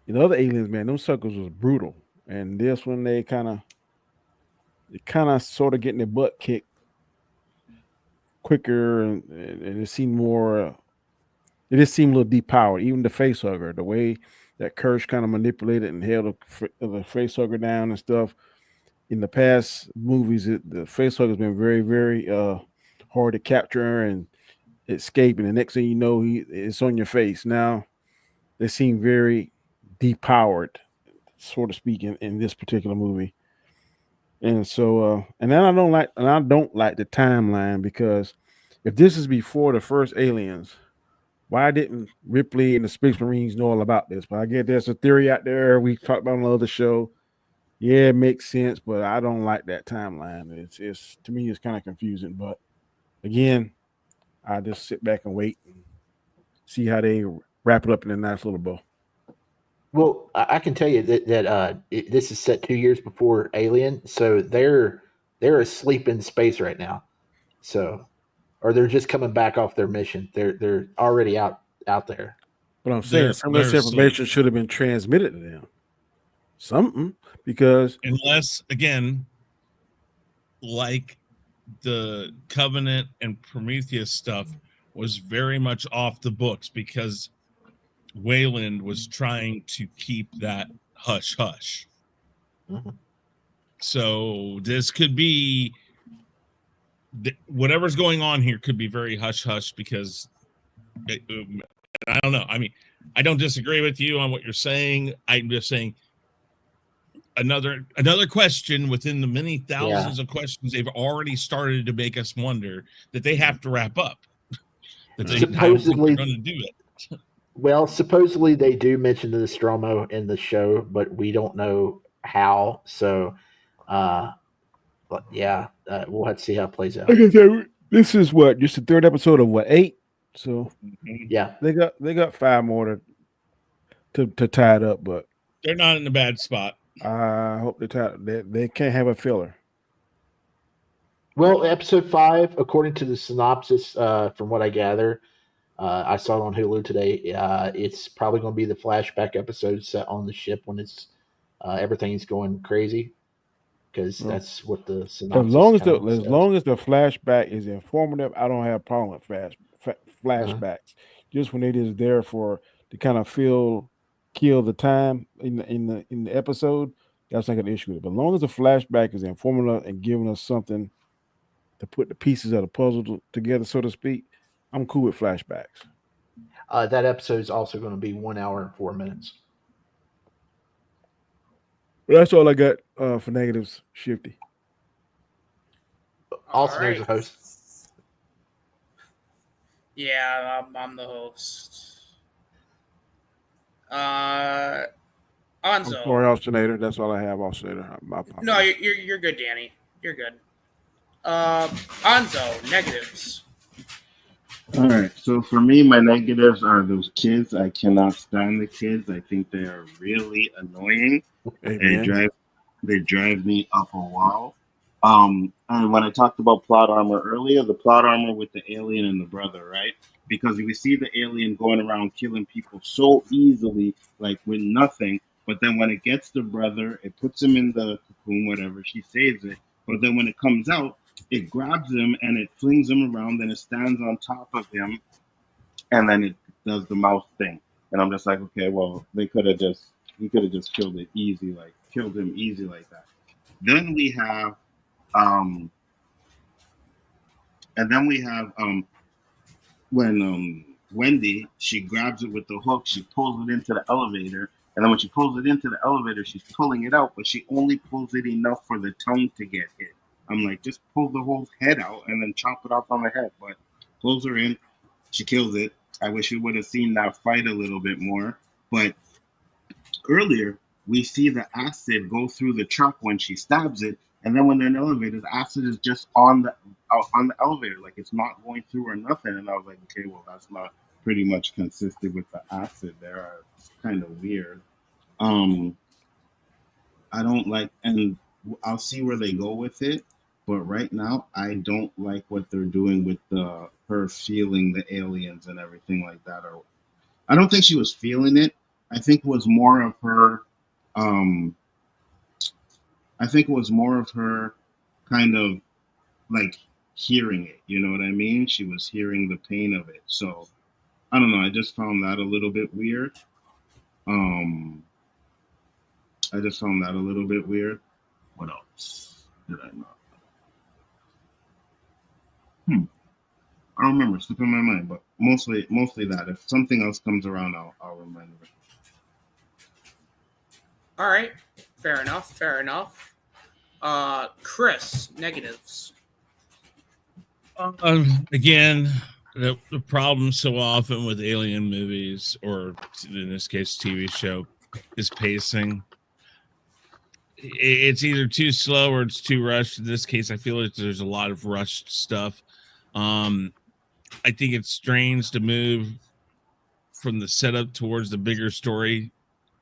in the other aliens, man, those suckers was brutal, and this one they kind of sort of getting their butt kicked quicker, and it seemed more. It just seemed a little depowered. Even the face hugger, the way that Kirsch kind of manipulated and held the face hugger down and stuff. In the past movies, the face hugger has been very, very hard to capture and escape. And the next thing you know, it's on your face. Now they seem very depowered, so to speak, in this particular movie. And so, and then I don't like the timeline because if this is before the first Aliens, why didn't Ripley and the Space Marines know all about this? But I get there's a theory out there we talked about on another show. Yeah, it makes sense, but I don't like that timeline. It's to me it's kind of confusing. But again, I just sit back and wait and see how they wrap it up in a nice little bow.
Well, I can tell you that this is set 2 years before Alien, so they're asleep in space right now. So, or they're just coming back off their mission. They're already out there.
But I'm saying some of this information should have been transmitted to them. Something, because
unless again, like the Covenant and Prometheus stuff was very much off the books because Wayland was trying to keep that hush hush. Mm-hmm. So this could be whatever's going on here could be very hush hush because I don't know. I mean, I don't disagree with you on what you're saying. I'm just saying another question within the many thousands of questions they've already started to make us wonder that they have to wrap up. That they supposedly going to do it.
Well, supposedly they do mention the Nostromo in the show, but we don't know how. So, but yeah, we'll have to see how it plays out.
This is just the third episode of 8. So
yeah,
they got 5 more to tie it up, but
they're not in a bad spot.
I hope they can't have a filler.
Well, episode 5, according to the synopsis, from what I gather, I saw it on Hulu today. It's probably going to be the flashback episode set on the ship when it's everything's going crazy, because that's what the synopsis.
As long as the flashback is informative, I don't have a problem with flashbacks. Just when it is there to kind of kill the time in the episode, that's not an issue with it. But as long as the flashback is informative and giving us something to put the pieces of the puzzle together, so to speak, I'm cool with flashbacks.
That episode is also going to be 1 hour and 4 minutes.
Well, that's all I got for negatives, Shifty.
Also, there's a host.
Yeah, I'm the host. Anzo.
I'm sorry, Alternator. That's all I have, Alternator.
No, you're good, Danny. You're good. Anzo, negatives.
All right. So for me, my negatives are those kids. I cannot stand the kids. I think they are really annoying. They drive me up a wall. And when I talked about plot armor earlier, the plot armor with the alien and the brother, right? Because we see the alien going around killing people so easily, like with nothing. But then when it gets the brother, it puts him in the cocoon, whatever. She saves it. But then when it comes out, it grabs him and it flings him around and it stands on top of him. And then it does the mouse thing. And I'm just like, okay, well, he could have just killed him easy like that. Then we have, when Wendy, she grabs it with the hook, she pulls it into the elevator, and then when she pulls it into the elevator, she's pulling it out, but she only pulls it enough for the tongue to get hit. I'm like, just pull the whole head out and then chop it off on the head. But pulls her in, she kills it, I wish we would have seen that fight a little bit more. But earlier, we see the acid go through the truck when she stabs it, and then when they're in the elevator, the acid is just on the elevator, like it's not going through or nothing. And I was like, okay, well, that's not pretty much consistent with the acid there. It's kind of weird. I don't like, and I'll see where they go with it. But right now, I don't like what they're doing with her feeling the aliens and everything like that. Or I don't think she was feeling it. I think it was more of her. I think it was more of her kind of like hearing it. You know what I mean? She was hearing the pain of it. So I don't know. I just found that a little bit weird. I just found that a little bit weird. What else did I not? I don't remember. It's slipping my mind, but mostly that. If something else comes around, I'll remember.
All right, fair enough. Chris, negatives.
Again, the problem so often with alien movies, or in this case, TV show, is pacing. It's either too slow or it's too rushed. In this case, I feel like there's a lot of rushed stuff. I think it strains to move from the setup towards the bigger story.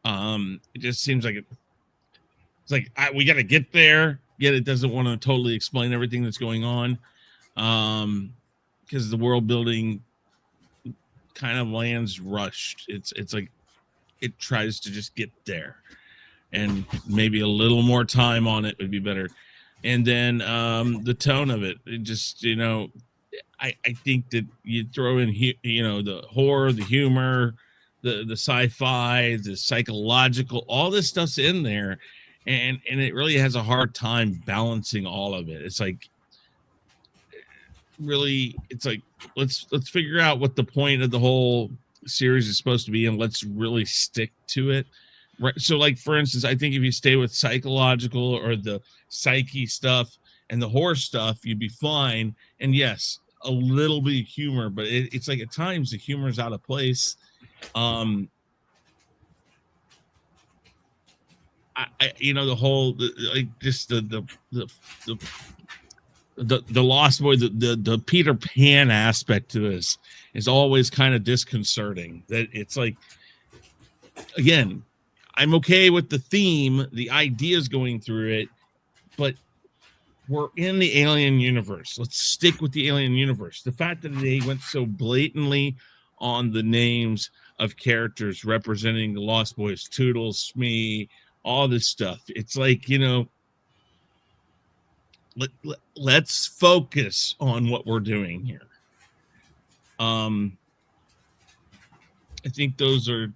It just seems like it's like we got to get there, yet it doesn't want to totally explain everything that's going on. Because the world building kind of lands rushed. It's like it tries to just get there, and maybe a little more time on it would be better. And then the tone of it just, I think that you throw in, the horror, the humor, the sci-fi, the psychological, all this stuff's in there, and it really has a hard time balancing all of it. It's like, really, it's like, let's figure out what the point of the whole series is supposed to be, and let's really stick to it. Right. So, like, for instance, I think if you stay with psychological or the psyche stuff and the horror stuff, you'd be fine. And yes, a little bit of humor, but it's like at times the humor is out of place. The whole, like, just the Lost Boy, the Peter Pan aspect to this is always kind of disconcerting. That it's like, again, I'm okay with the theme, the ideas going through it, but we're in the alien universe. Let's stick with the alien universe. The fact that they went so blatantly on the names of characters representing the Lost Boys, Toodles, Smee, all this stuff. It's like, let's focus on what we're doing here. I think those are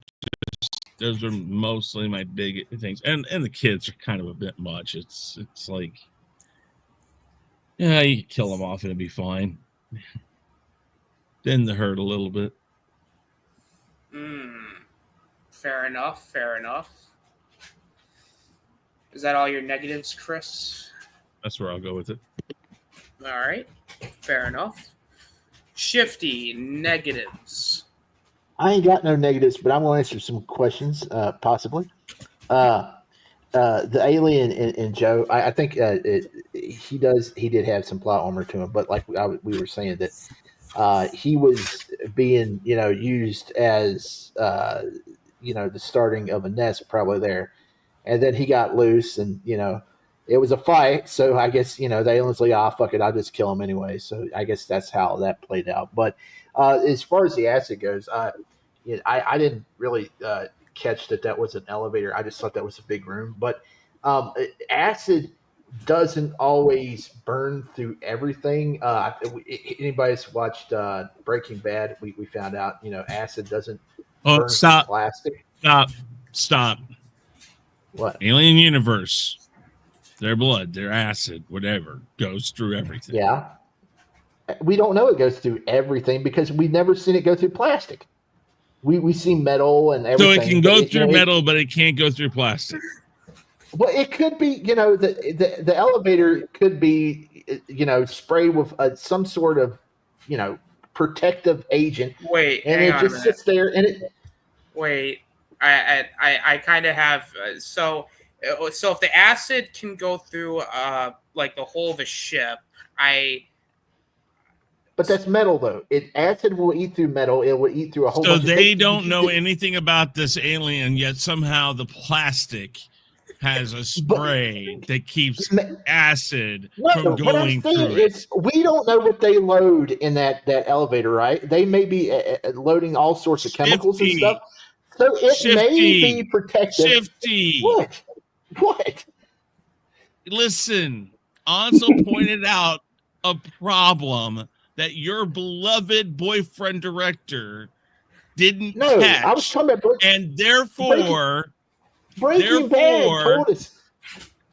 mostly my big things, and the kids are kind of a bit much. It's like, yeah, you can kill them off and it'd be fine. Then they hurt a little bit.
Fair enough. Is that all your negatives, Chris?
That's where I'll go with it.
All right, fair enough. Shifty, negatives.
I ain't got no negatives, but I'm going to answer some questions, possibly. The alien in Joe, I think he did have some plot armor to him, but like we were saying that he was being, used as, the starting of a nest probably there. And then he got loose and, it was a fight. So I guess, the alien's like, fuck it, I'll just kill him anyway. So I guess that's how that played out. But as far as the acid goes, I didn't really catch that was an elevator. I just thought that was a big room. But acid doesn't always burn through everything. Anybody's watched Breaking Bad, we found out, acid doesn't burn through plastic.
Stop.
What?
Alien universe. Their blood, their acid, whatever, goes through everything.
Yeah. We don't know it goes through everything because we've never seen it go through plastic. We see metal and everything.
So it can go through metal, but it can't go through plastic.
Well, it could be, the elevator could be, sprayed with some sort of, protective agent.
Wait,
and it just sits there and it.
Wait, I kind of have so if the acid can go through like the whole of a ship,
But that's metal, though. Acid will eat through metal. It will eat through a whole
so
bunch.
They don't know anything about this alien, yet somehow the plastic has a spray that keeps acid from going
what I'm saying
through
is,
it.
we don't know what they load in that elevator, right? They may be loading all sorts of chemicals and stuff. So it may be protective.
Shifty.
What?
Listen, Ansel pointed out a problem that your beloved boyfriend director didn't catch.
I was talking about
and therefore
Breaking Bad told us.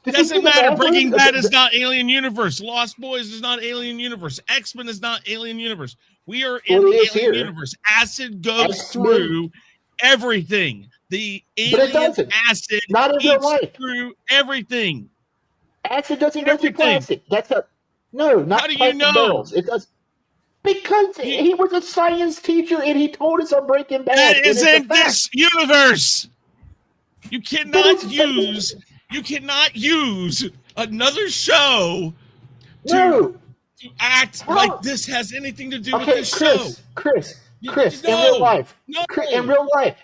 Doesn't matter. Breaking Bad is not Alien Universe. Lost Boys is not Alien Universe. X-Men is not Alien Universe. We are in the Alien Universe. Acid goes through everything. The alien acid
not in real life.
Through everything.
Acid doesn't go through plastic. That's not
How do
plastic
you know?
barrels. It does. Because he was a science teacher and he told us on Breaking Bad.
That is in this universe. You cannot use another show to act like this has anything to do with this show.
Chris, in real life. In real life.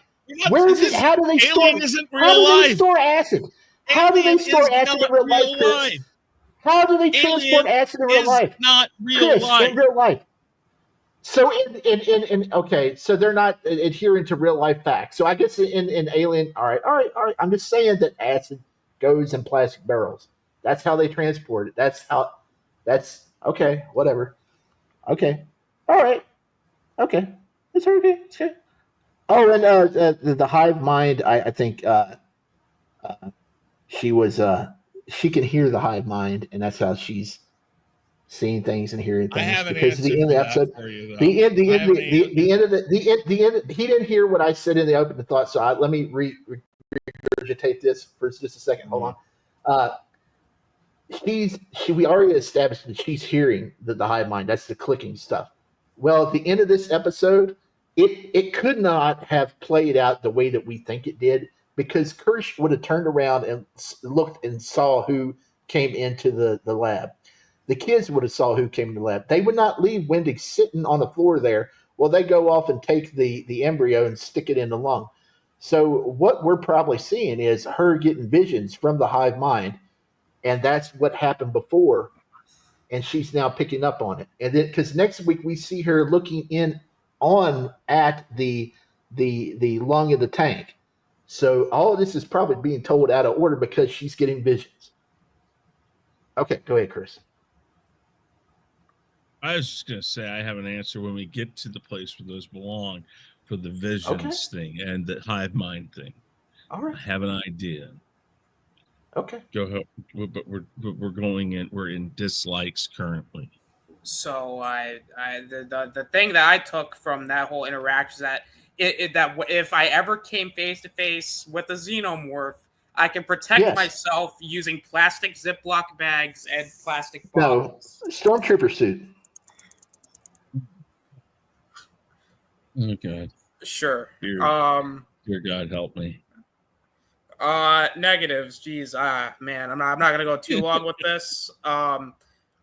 Where is it? How do they store acid? How do they store acid in real life, Chris? How do they transport acid in real life?
Not real life.
In real life. So so they're not adhering to real life facts. So I guess in Alien, all right. I'm just saying that acid goes in plastic barrels. That's how they transport it. That's okay. Whatever. Okay. All right. Okay. It's okay. It's okay. Oh, and the hive mind. I think she was she can hear the hive mind, and that's how she's seeing things and hearing things.
I have an
because
answer
the end of the episode, the end of the he didn't hear what I said in the opening thought. So let me regurgitate this for just a second. Hold on. We already established that she's hearing the hive mind. That's the clicking stuff. Well, at the end of this episode, it could not have played out the way that we think it did, because Kirsch would have turned around and looked and saw who came into the lab. The kids would have saw who came in the lab. They would not leave Wendy sitting on the floor there while they go off and take the embryo and stick it in the lung. So what we're probably seeing is her getting visions from the hive mind, and that's what happened before, and she's now picking up on it. And then because next week we see her looking at the lung of the tank. So all of this is probably being told out of order because she's getting visions. Okay, go ahead, Chris.
I was just going to say I have an answer when we get to the place where those belong for the visions thing and the hive mind thing.
All right.
I have an idea.
Okay.
Go ahead. But we're going in. We're in dislikes currently.
So the thing that I took from that whole interaction is that if I ever came face to face with a xenomorph, I can protect myself using plastic Ziploc bags and plastic bottles.
No, stormtrooper suit.
Okay.
Sure.
Dear God, help me.
Negatives. Geez, man, I'm not gonna go too long with this.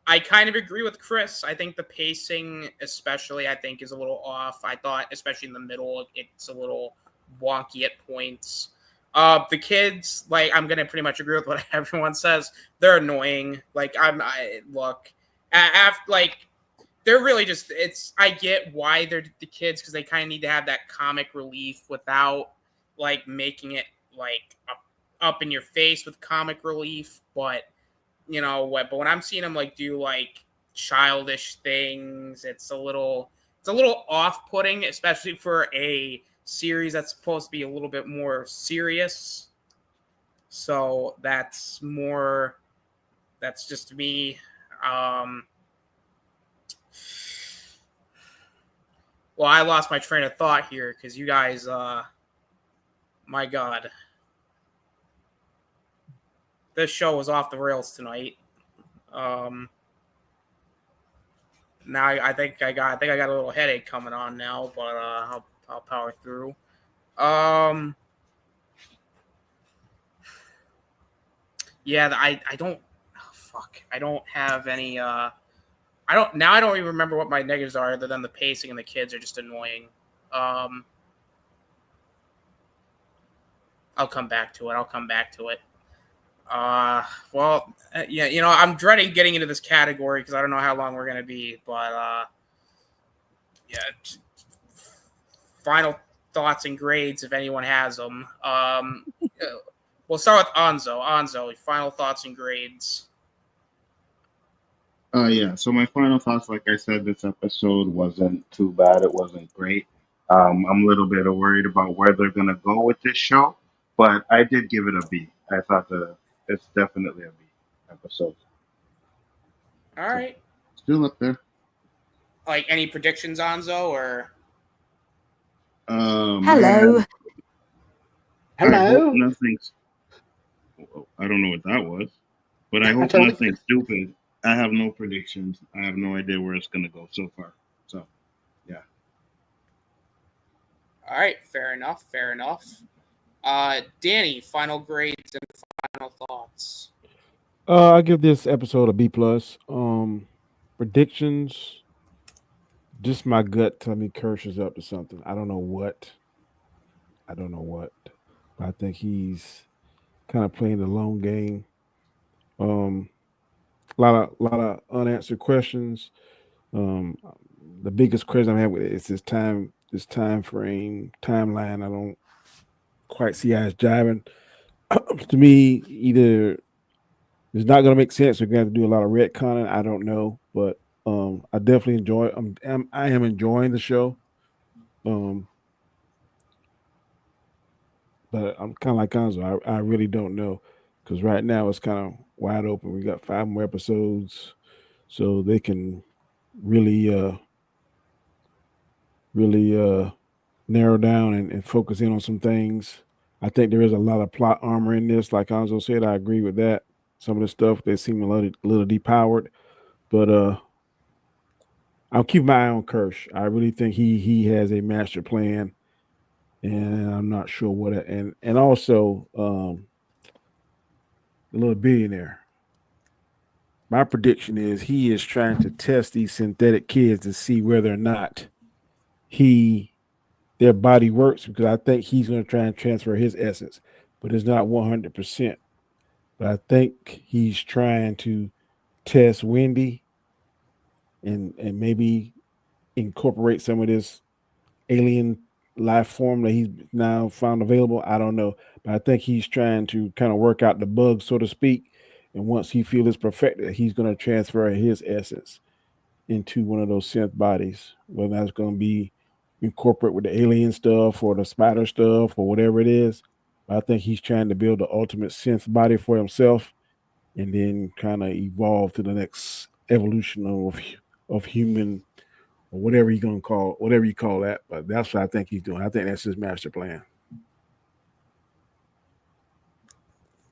I kind of agree with Chris. I think the pacing, especially, is a little off. I thought, especially in the middle, it's a little wonky at points. The kids, I'm gonna pretty much agree with what everyone says. They're annoying. They're really just. I get why they're the kids, because they kind of need to have that comic relief without making it up in your face with comic relief. But you know what? But when I'm seeing them do childish things, it's a little off-putting, especially for a series that's supposed to be a little bit more serious. So that's just me. Well, I lost my train of thought here because you guys, my God, this show was off the rails tonight. Now I think I got a little headache coming on now, but I'll power through. Yeah, I don't. Oh, fuck, I don't have any. I don't even remember what my negatives are, other than the pacing and the kids are just annoying. I'll come back to it. Yeah, I'm dreading getting into this category because I don't know how long we're gonna be, but yeah. Final thoughts and grades, if anyone has them. We'll start with Anzo. Anzo, final thoughts and grades.
Yeah. So my final thoughts, like I said, this episode wasn't too bad. It wasn't great. I'm a little bit worried about where they're gonna go with this show, but I did give it a B. I thought it's definitely a B episode.
All right.
Still up there.
Like any predictions, Anzo, or?
Hello.
Hello.
I hope nothing's. I don't know what that was, but I hope nothing's stupid. I have no predictions. I have no idea where it's gonna go so far. So, yeah.
All right, fair enough. Danny, final grades and final thoughts.
I give this episode a B plus. Predictions. Just my gut tell me Kirsch is up to something. I don't know what. But I think he's kind of playing the long game. A lot of unanswered questions. The biggest question I'm having with it is this time frame, timeline. I don't quite see how it's jiving. To me, either it's not going to make sense. We're going to have to do a lot of retconning. I don't know, but I definitely enjoy. I am enjoying the show. But I'm kind of like Gonzo. I really don't know because right now it's kind of wide open. We got 5 more episodes, so they can really narrow down and focus in on some things. I think there is a lot of plot armor in this. Like Gonzo said, I agree with that. Some of the stuff they seem a little depowered, but I'll keep my eye on Kirsch. I really think he has a master plan. And I'm not sure what and also the little billionaire. My prediction is he is trying to test these synthetic kids to see whether or not their body works, because I think he's going to try and transfer his essence, but it's not 100%. But I think he's trying to test Wendy and maybe incorporate some of this alien life form that he's now found available. I don't know, but I think he's trying to kind of work out the bugs, so to speak. And once he feels it's perfected, he's going to transfer his essence into one of those synth bodies, whether that's going to be incorporate with the alien stuff or the spider stuff or whatever it is. But I think he's trying to build the ultimate synth body for himself and then kind of evolve to the next evolution of human, or whatever you call that. But that's what I think he's doing. I think that's his master plan.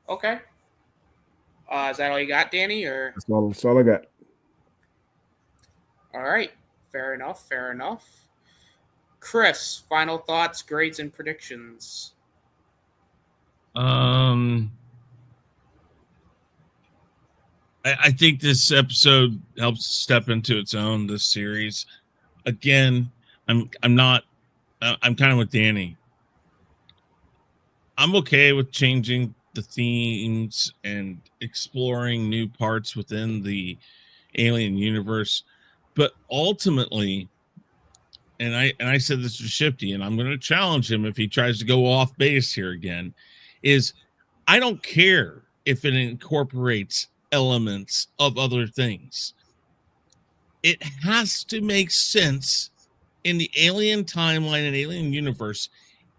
Okay. Is that all you got, Danny? Or
That's all I got.
all right, fair enough. Chris, final thoughts, grades, and predictions.
I think this episode helps step into its own. This series, again, I'm kind of with Danny. I'm okay with changing the themes and exploring new parts within the alien universe, but ultimately, and I said this to Shifty, and I'm going to challenge him if he tries to go off base here again, is I don't care if it incorporates elements of other things. It has to make sense in the alien timeline and alien universe.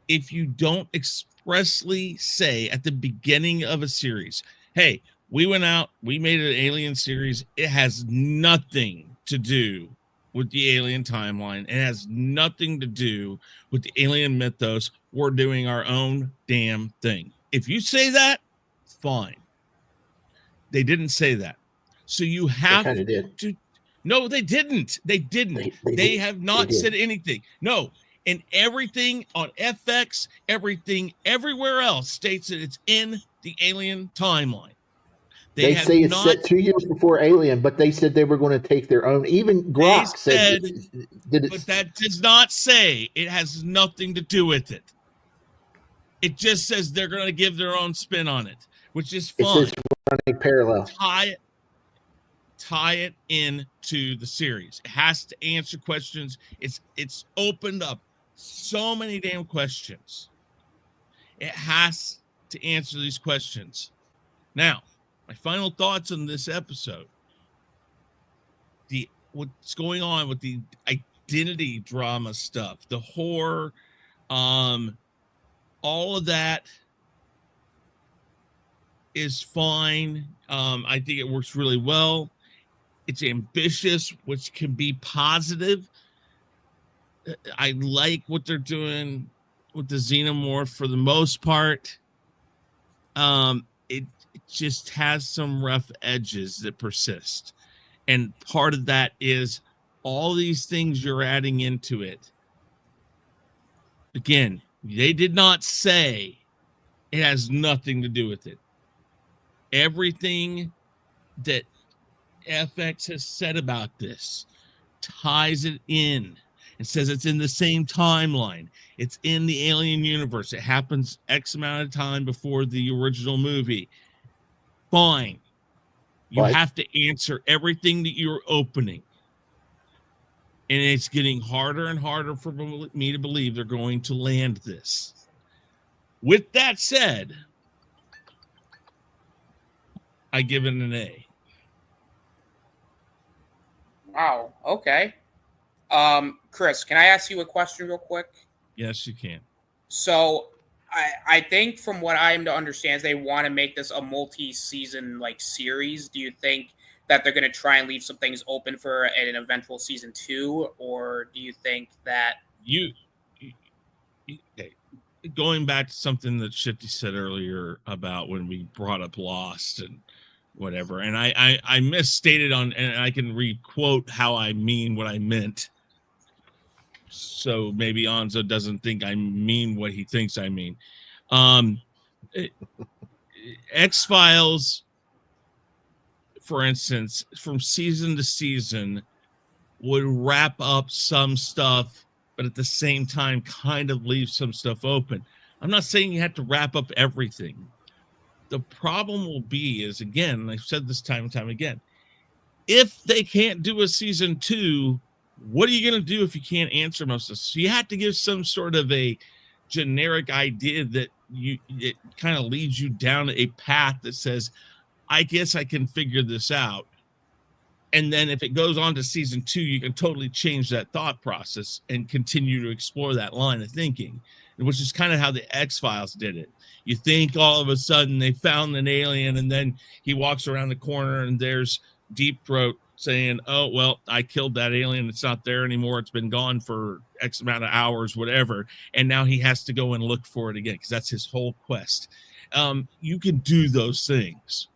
If you don't expressly say at the beginning of a series, hey, we went out, we made an alien series, it has nothing to do with the alien timeline, it has nothing to do with the alien mythos, we're doing our own damn thing. If you say that, fine. They didn't say that. So you have to No, they didn't. They have not said anything. No. And everything on FX, everything everywhere else states that it's in the Alien timeline.
They say it's set 2 years before Alien, but they said they were going to take their own. Even Grok said
but that does not say it has nothing to do with it. It just says they're going to give their own spin on it, which is fine.
It says running parallel.
Tie it into the series. It has to answer questions. It's opened up so many damn questions. It has to answer these questions. Now, my final thoughts on this episode. What's going on with the identity drama stuff, the horror, all of that is fine. I think it works really well. It's ambitious, which can be positive. I like what they're doing with the xenomorph for the most part. It just has some rough edges that persist. And part of that is all these things you're adding into it. Again, they did not say it has nothing to do with it. Everything that FX has said about this ties it in. It says it's in the same timeline. It's in the Alien universe. It happens X amount of time before the original movie. Fine. You have to answer everything that you're opening. And it's getting harder and harder for me to believe they're going to land this. With that said, I give it an A.
Wow. Okay. Chris, can I ask you a question real quick?
Yes, you can.
So I think from what I am to understand is they want to make this a multi-season series. Do you think that they're going to try and leave some things open for an eventual season 2, or do you think that
okay, going back to something that Shifty said earlier about when we brought up Lost and whatever, and I misstated and I can re-quote how I mean what I meant. So maybe Anzo doesn't think I mean what he thinks I mean. X-Files, for instance, from season to season would wrap up some stuff, but at the same time kind of leave some stuff open. I'm not saying you have to wrap up everything. The problem will be is, again, and I've said this time and time again, if they can't do a season 2, what are you going to do if you can't answer most of this? So you have to give some sort of a generic idea that it kind of leads you down a path that says, I guess I can figure this out. And then if it goes on to season 2, you can totally change that thought process and continue to explore that line of thinking, which is kind of how the X-Files did it. You think all of a sudden they found an alien, and then he walks around the corner and there's Deep Throat saying, oh, well, I killed that alien. It's not there anymore. It's been gone for X amount of hours, whatever. And now he has to go and look for it again because that's his whole quest. You can do those things,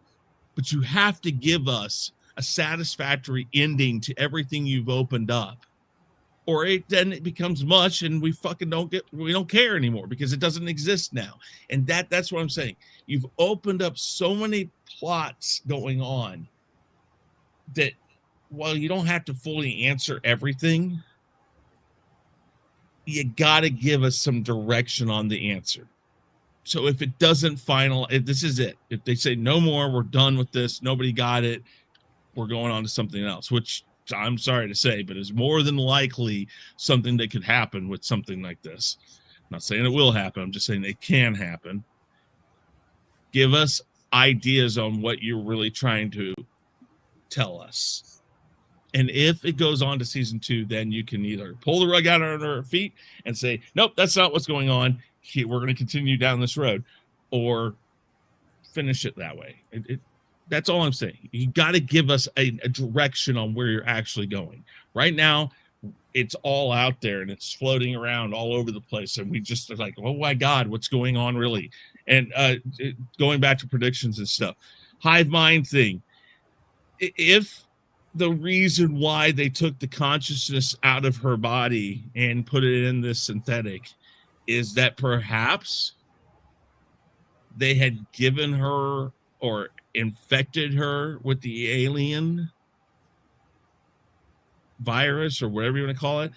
but you have to give us a satisfactory ending to everything you've opened up, or then it becomes much and we don't care anymore because it doesn't exist now. And that's what I'm saying. You've opened up so many plots going on that while you don't have to fully answer everything, you got to give us some direction on the answer. So if it doesn't if this is it, if they say no more, we're done with this, nobody got it, we're going on to something else, which I'm sorry to say, but is more than likely something that could happen with something like this. I'm not saying it will happen. I'm just saying it can happen. Give us ideas on what you're really trying to tell us. And if it goes on to season 2, then you can either pull the rug out under our feet and say, nope, that's not what's going on. We're going to continue down this road, or finish it that way. That's all I'm saying. You got to give us a direction on where you're actually going. Right now, it's all out there and it's floating around all over the place. And we just are like, oh my God, what's going on really? And going back to predictions and stuff, hive mind thing. If the reason why they took the consciousness out of her body and put it in this synthetic is that perhaps they had given her or infected her with the alien virus or whatever you want to call it.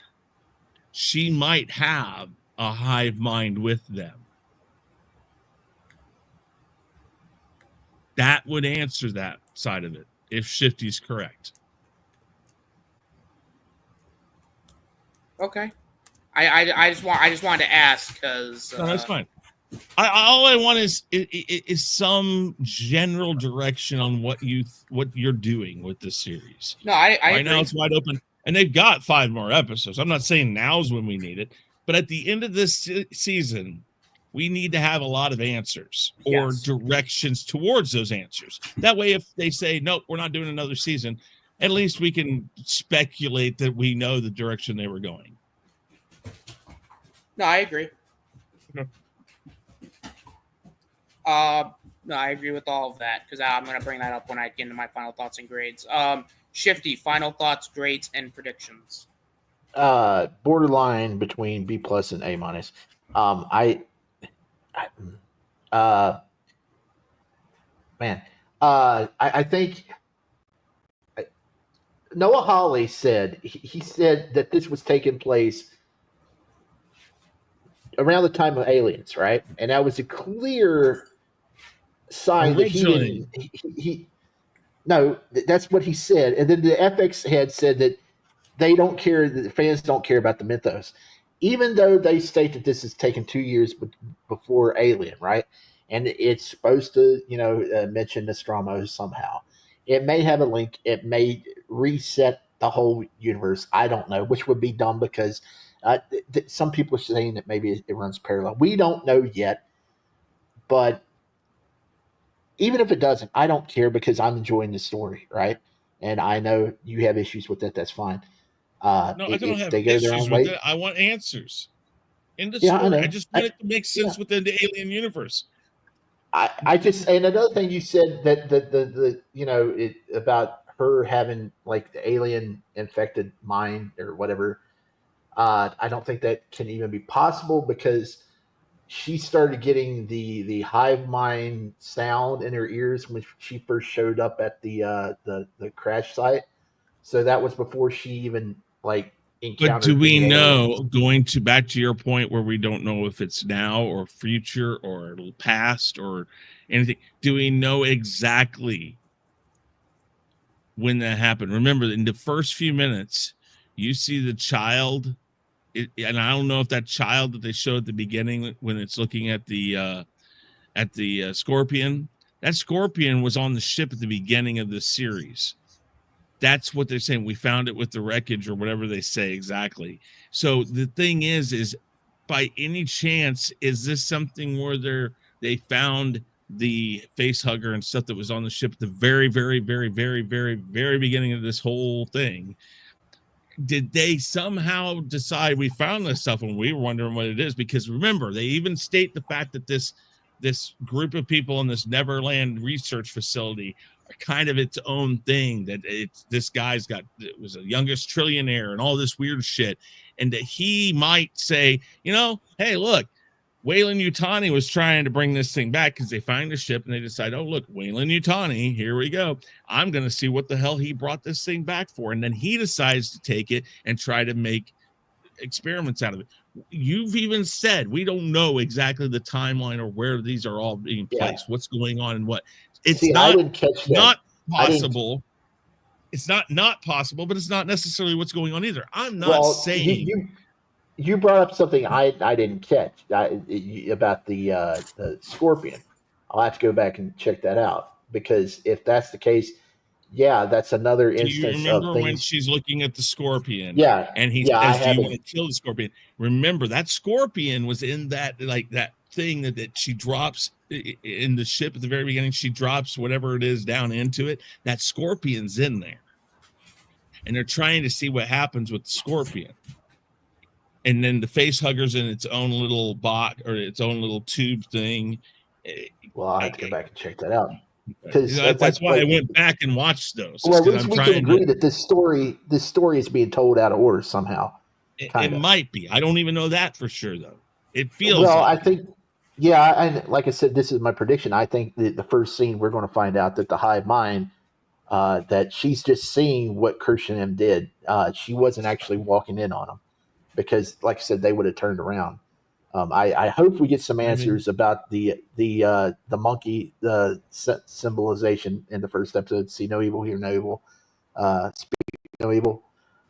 She might have a hive mind with them. That would answer that side of it if Shifty's correct.
Okay. I just wanted to ask because
no, that's fine. All I want is some general direction on what you're doing with this series.
No, I
right
agree.
Now it's wide open, and they've got 5 more episodes. I'm not saying now's when we need it, but at the end of this season, we need to have a lot of answers or directions towards those answers. That way, if they say nope, we're not doing another season, at least we can speculate that we know the direction they were going.
No, I agree.
Okay.
No, I agree with all of that because I'm going to bring that up when I get into my final thoughts and grades. Shifty, final thoughts, grades, and predictions.
Borderline between B+ and A-. I think Noah Hawley said he said that this was taking place around the time of Aliens, right? And that was a clear sign that no, that's what he said. And then the FX head said that they don't care, the fans don't care about the mythos, even though they state that this is taken 2 years before Alien, right? And it's supposed to, mention Nostromo somehow. It may have a link. It may reset the whole universe. I don't know, which would be dumb because some people are saying that maybe it runs parallel. We don't know yet, but even if it doesn't, I don't care because I'm enjoying the story, right? And I know you have issues with it. That's fine.
No, I don't have issues with it. I want answers in the story. I just want it to make sense within the Alien universe.
I just, and another thing you said that about her having like the alien infected mind or whatever. I don't think that can even be possible because she started getting the hive mind sound in her ears when she first showed up at the crash site. So that was before she even encountered.
But do we know, going back to your point where we don't know if it's now or future or past or anything, do we know exactly when that happened? Remember, in the first few minutes, you see the child, and I don't know if that child that they showed at the beginning when it's looking at the scorpion, that scorpion was on the ship at the beginning of this series. That's what they're saying. We found it with the wreckage or whatever they say exactly. So the thing is by any chance, is this something where they found the face hugger and stuff that was on the ship at the very, very, very, very, very, very beginning of this whole thing? Did they somehow decide we found this stuff and we were wondering what it is? Because remember, they even state the fact that this group of people in this Neverland research facility are kind of its own thing, that this guy's was a youngest trillionaire and all this weird shit. And that he might say, hey, look, Weyland-Yutani was trying to bring this thing back because they find the ship and they decide, oh, look, Weyland-Yutani, here we go. I'm going to see what the hell he brought this thing back for. And then he decides to take it and try to make experiments out of it. You've even said we don't know exactly the timeline or where these are all being placed, what's going on and what. It's not possible. It's not possible, but it's not necessarily what's going on either. I'm not saying...
You brought up something I didn't catch about the scorpion. I'll have to go back and check that out because if that's the case, that's another instance. Do you remember
when she's looking at the scorpion?
Yeah,
and he says, "Do you want to kill the scorpion?" Remember that scorpion was in that that thing that she drops in the ship at the very beginning. She drops whatever it is down into it. That scorpion's in there, and they're trying to see what happens with the scorpion. And then the face hugger's in its own little box or its own little tube thing.
Well, I'll have to go back and check that out. Because
that's why I went back and watched those.
Well, at least we can agree that this story is being told out of order somehow.
It might be. I don't even know that for sure, though. It feels.
Well, I think, yeah, and like I said, this is my prediction. I think that the first scene we're going to find out that the hive mind, that she's just seeing what Christian M did. She wasn't actually walking in on him, because, like I said, they would have turned around. I hope we get some answers about the monkey symbolization in the first episode. See no evil, hear no evil, speak no evil.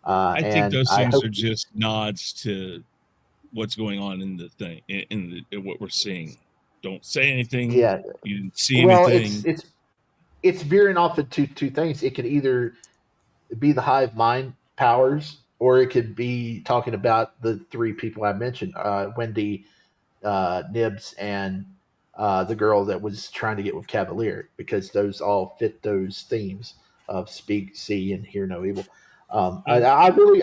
I think those things are just nods to what's going on in the thing, in what we're seeing. Don't say anything.
Yeah,
you didn't see anything.
It's veering off into two things. It could either be the hive mind powers, or it could be talking about the three people I mentioned, Wendy, Nibs, and the girl that was trying to get with Cavalier, because those all fit those themes of speak, see, and hear no evil. I really,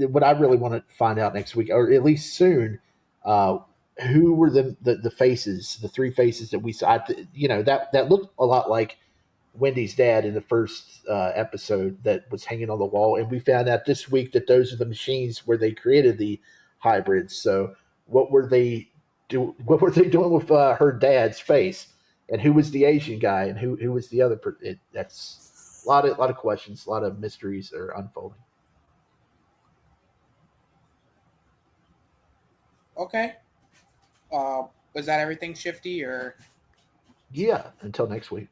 what I really want to find out next week, or at least soon, who were the faces, the three faces that we saw. That looked a lot like Wendy's dad in the first episode that was hanging on the wall, and we found out this week that those are the machines where they created the hybrids. So what were they doing with her dad's face, and who was the Asian guy, and who was the other? That's a lot of questions, a lot of mysteries are unfolding.
Okay. Was that everything, Shifty, or?
Yeah, until next week.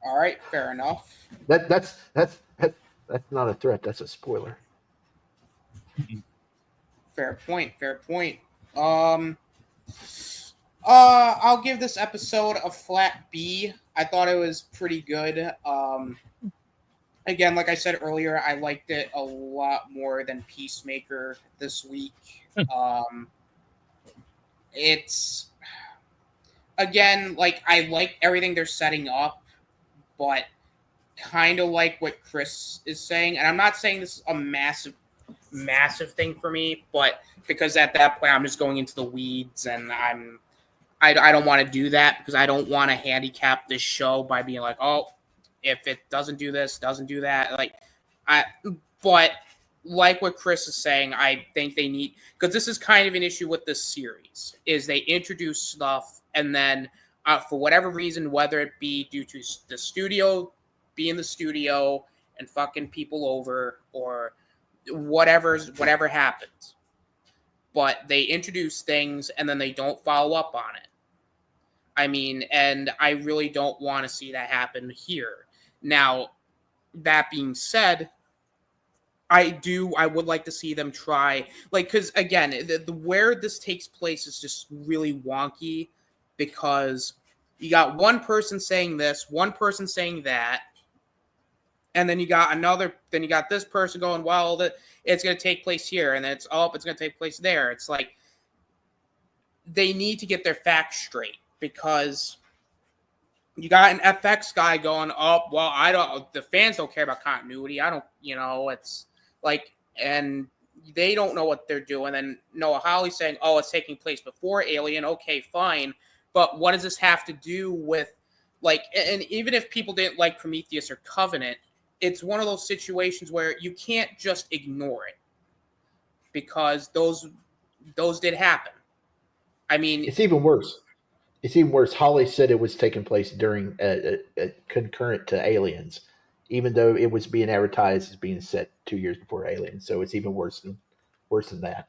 All right, fair enough.
That's not a threat. That's a spoiler.
Fair point. I'll give this episode a flat B. I thought it was pretty good. Again, like I said earlier, I liked it a lot more than Peacemaker this week. It's, again, like, I like everything they're setting up, but kind of like what Chris is saying, and I'm not saying this is a massive thing for me, but because at that point I'm just going into the weeds, and I don't want to do that, because I don't want to handicap this show by being like, oh, if it doesn't do this, doesn't do that. But like what Chris is saying, I think they need, because this is kind of an issue with this series, is they introduce stuff, and then for whatever reason, whether it be due to the studio being the studio and fucking people over, or whatever happens, but they introduce things and then they don't follow up on it. I mean, and I really don't want to see that happen here. Now, that being said, I would like to see them try, like, because again, where this takes place is just really wonky, because you got one person saying this, one person saying that, and then you got this person going, well, it's going to take place here, and then it's going to take place there. It's like, they need to get their facts straight, because you got an FX guy going, oh, well, the fans don't care about continuity. It's like, and they don't know what they're doing. And Noah Hawley's saying, oh, it's taking place before Alien. Okay, fine. But what does this have to do with, like, and even if people didn't like Prometheus or Covenant, it's one of those situations where you can't just ignore it, because those did happen. I mean,
it's even worse. Hawley said it was taking place during concurrent to Aliens, even though it was being advertised as being set 2 years before Aliens. So it's even worse than that.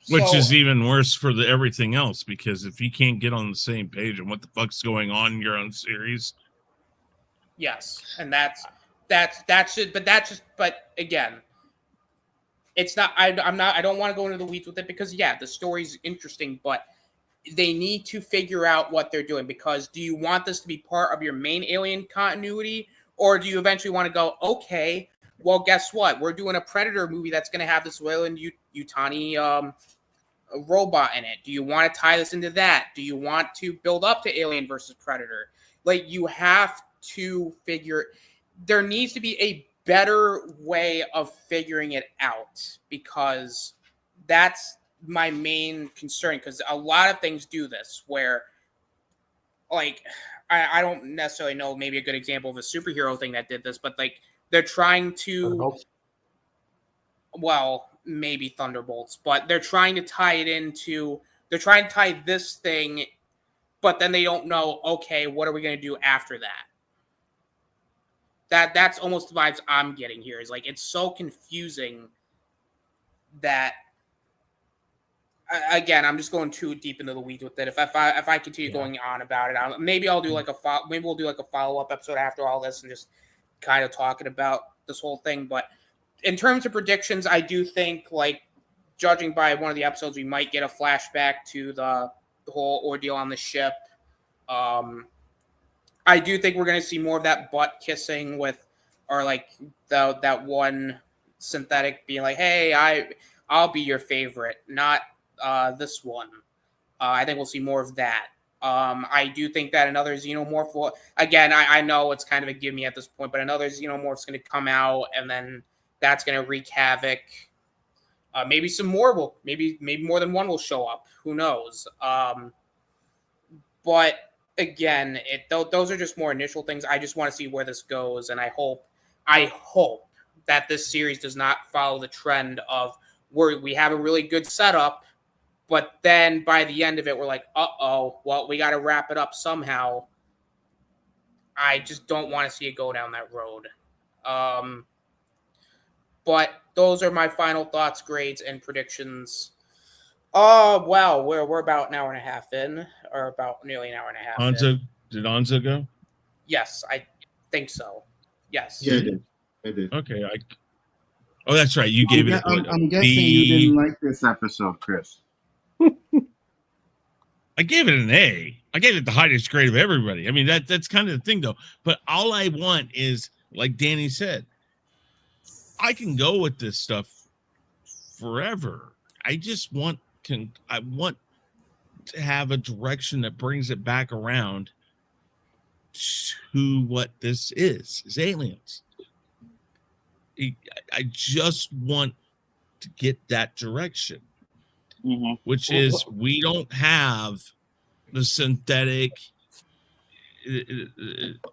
Which is even worse for everything else, because if you can't get on the same page on what the fuck's going on in your own series.
Yes, and that's it. But again, it's not. I don't want to go into the weeds with it, because the story's interesting, but they need to figure out what they're doing, because do you want this to be part of your main Alien continuity, or do you eventually want to go, okay, well, guess what? We're doing a Predator movie that's going to have this Weyland-Yutani robot in it. Do you want to tie this into that? Do you want to build up to Alien versus Predator? Like, you have to figure. There needs to be a better way of figuring it out, because that's my main concern, because a lot of things do this, where like I don't necessarily know maybe a good example of a superhero thing that did this, but like they're trying to well, maybe Thunderbolts, but they're trying to tie this thing, but then they don't know, okay, what are we going to do after that? That's almost the vibes I'm getting here. Is like it's so confusing that again, I'm just going too deep into the weeds with it. If I continue going on about it, maybe we'll do like a follow-up episode after all this and just kind of talking about this whole thing. But in terms of predictions, I do think, like, judging by one of the episodes, we might get a flashback to the whole ordeal on the ship. I do think we're going to see more of that butt kissing or like that one synthetic being like, "Hey, I'll be your favorite, not this one." I think we'll see more of that. I do think that another xenomorph will, again, I know it's kind of a give me at this point, but another xenomorph's going to come out, and then that's going to wreak havoc. Maybe some more will, maybe more than one will show up. Who knows? But again, those are just more initial things. I just want to see where this goes, and I hope that this series does not follow the trend of where we have a really good setup, but then by the end of it, we're like, well, we got to wrap it up somehow. I just don't want to see it go down that road. But those are my final thoughts, grades, and predictions. Wow, we're about an hour and a half in, or about nearly an hour and a half in.
Did Anzo go?
Yes, I think so. Yes.
Yeah, I did.
Okay. Oh, that's right. You gave it.
I'm guessing you didn't like this episode, Chris.
I gave it an A. I gave it the highest grade of everybody. I mean, that's kind of the thing, though. But all I want is, like Danny said, I can go with this stuff forever. I just want to have a direction that brings it back around to what this is aliens. I just want to get that direction, which is we don't have the synthetic,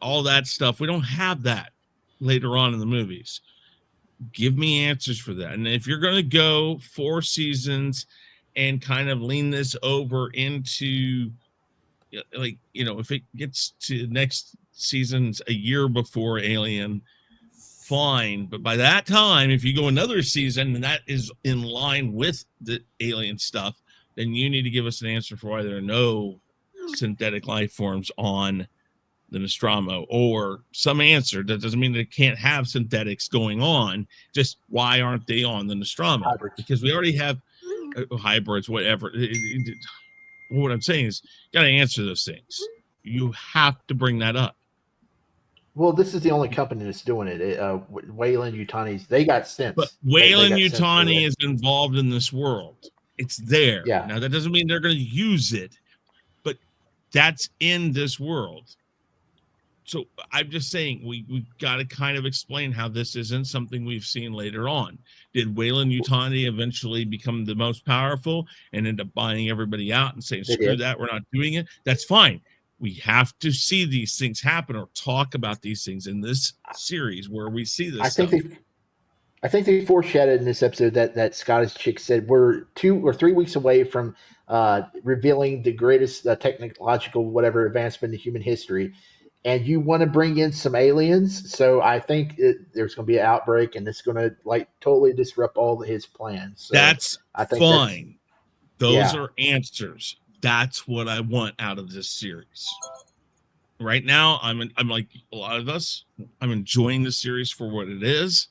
all that stuff. We don't have that later on in the movies. Give me answers for that. And if you're going to go 4 seasons and kind of lean this over into, like, if it gets to next season's a year before Alien, fine. But by that time, if you go another season and that is in line with the Alien stuff, then you need to give us an answer for why there are no synthetic life forms on the Nostromo, or some answer. That doesn't mean that it can't have synthetics going on. Just why aren't they on the Nostromo?
Hybrids.
Because we already have hybrids, whatever. What I'm saying is, you got to answer those things. You have to bring that up.
Well, this is the only company that's doing it. Weyland-Yutani's, they got sense.
But Weyland-Yutani is involved in this world. It's there.
Yeah.
Now, that doesn't mean they're going to use it, but that's in this world. So I'm just saying we've got to kind of explain how this isn't something we've seen later on. Did Weyland-Yutani eventually become the most powerful and end up buying everybody out and saying, screw that, we're not doing it? That's fine. We have to see these things happen or talk about these things in this series where we see this stuff.
I think they foreshadowed in this episode that Scottish chick said we're 2 or 3 weeks away from revealing the greatest technological whatever advancement in human history. And you want to bring in some aliens, so I think there's going to be an outbreak, and it's going to totally disrupt all his plans. So
that's fine. Those are answers. That's what I want out of this series. Right now, I'm like a lot of us. I'm enjoying the series for what it is,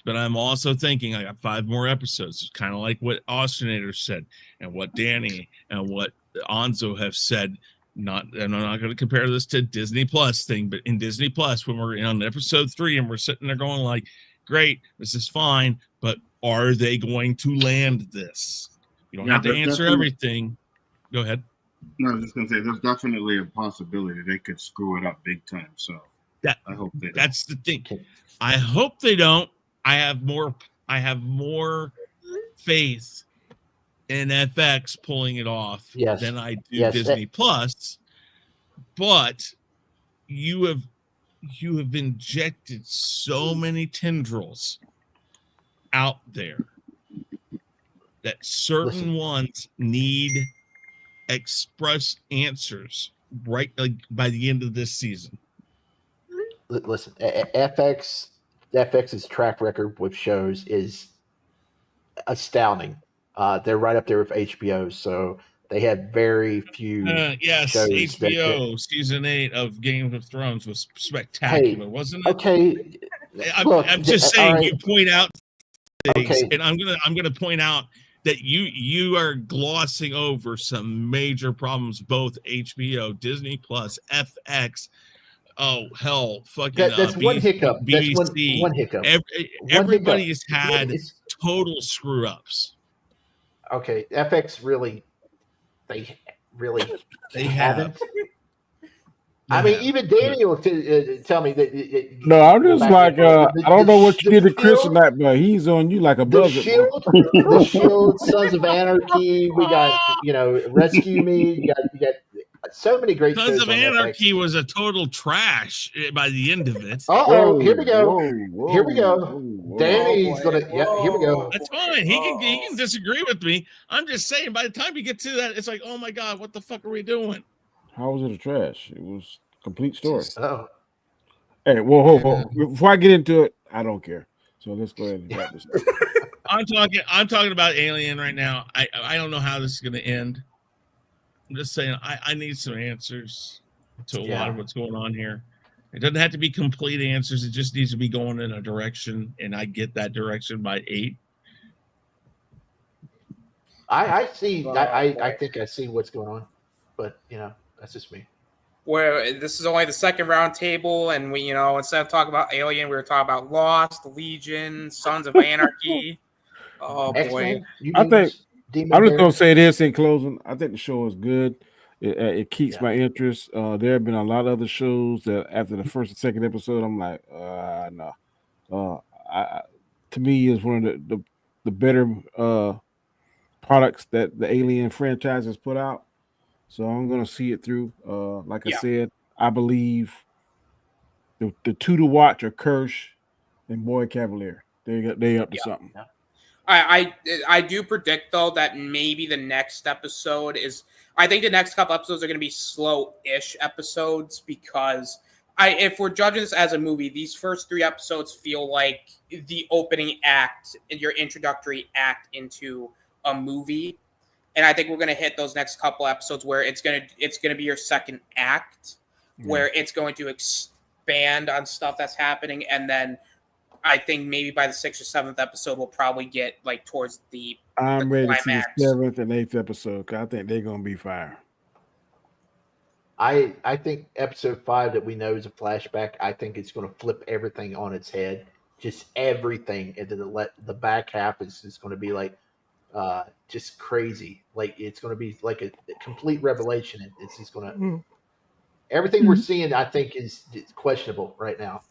but I'm also thinking I got 5 more episodes. Kind of like what Austinator said, and what Danny and what Anzo have said. I'm not going to compare this to Disney Plus thing, but in Disney Plus, when we're on episode 3 and we're sitting there going like, great, this is fine, but are they going to land this? You don't have to answer everything. Go ahead.
No, I was just going to say, there's definitely a possibility they could screw it up big time. So I hope they don't.
That's the thing. I hope they don't. I have more faith in FX pulling it off than I do Disney Plus. but you have injected so many tendrils out there that certain ones need express answers right like by the end of this season.
Listen, FX's track record with shows is astounding. They're right up there with HBO, so they have very few
yes,
shows.
HBO season 8 of Game of Thrones was spectacular, wasn't it?
Okay,
I'm just saying.
Right.
You point out things, and I'm gonna point out that you are glossing over some major problems. Both HBO, Disney Plus, FX. Oh hell, fucking
that's one hiccup.
BBC.
That's one hiccup.
Everybody has had total screw ups.
Okay, FX really, they haven't. I mean, even Danny will tell me that.
No, I'm just like, I don't know what you did to Chris or not, but he's on you like a buzzard.
The Shield, Sons of Anarchy. We got, Rescue Me. You got so many great shows.
Sons of Anarchy was a total trash by the end of it.
Here we go. Here we go. Danny's gonna. Yeah, here we go.
That's fine. He can disagree with me. I'm just saying. By the time you get to that, it's like, oh my god, what the fuck are we doing?
How was it a trash? It was a complete story.
Oh.
Hey, whoa. Before I get into it, I don't care. So let's go ahead and wrap this up.
I'm talking about Alien right now. I don't know how this is going to end. I'm just saying I need some answers to a lot of what's going on here. It doesn't have to be complete answers. It just needs to be going in a direction, and I get that direction by 8.
I see. I think I see what's going on, but that's just me.
Where this is only the second round table, and we, instead of talking about Alien, we were talking about Lost, Legion, Sons of Anarchy. Oh boy!
I think I'm just gonna say this in closing. I think the show is good. It keeps my interest. There have been a lot of other shows that after the first and second episode, I'm like, no. To me, is one of the better products that the Alien franchise has put out. So I'm going to see it through. Like I said, I believe the two to watch are Kirsch and Boy Cavalier. They up to something.
I do predict though that maybe the next episode is. I think the next couple episodes are going to be slow-ish episodes because if we're judging this as a movie, these first 3 episodes feel like the opening act, your introductory act into a movie. And I think we're going to hit those next couple episodes where it's going to be your second act, where it's going to expand on stuff that's happening, and then I think maybe by the 6th or 7th episode we'll probably get like towards the.
I'm ready to see the 7th and 8th episode because I think they're going to be fire.
I think episode 5 that we know is a flashback. I think it's going to flip everything on its head, just everything, and then the back half is just going to be like. Just crazy. Like it's going to be like a complete revelation. It's just going to everything we're seeing. I think is questionable right now.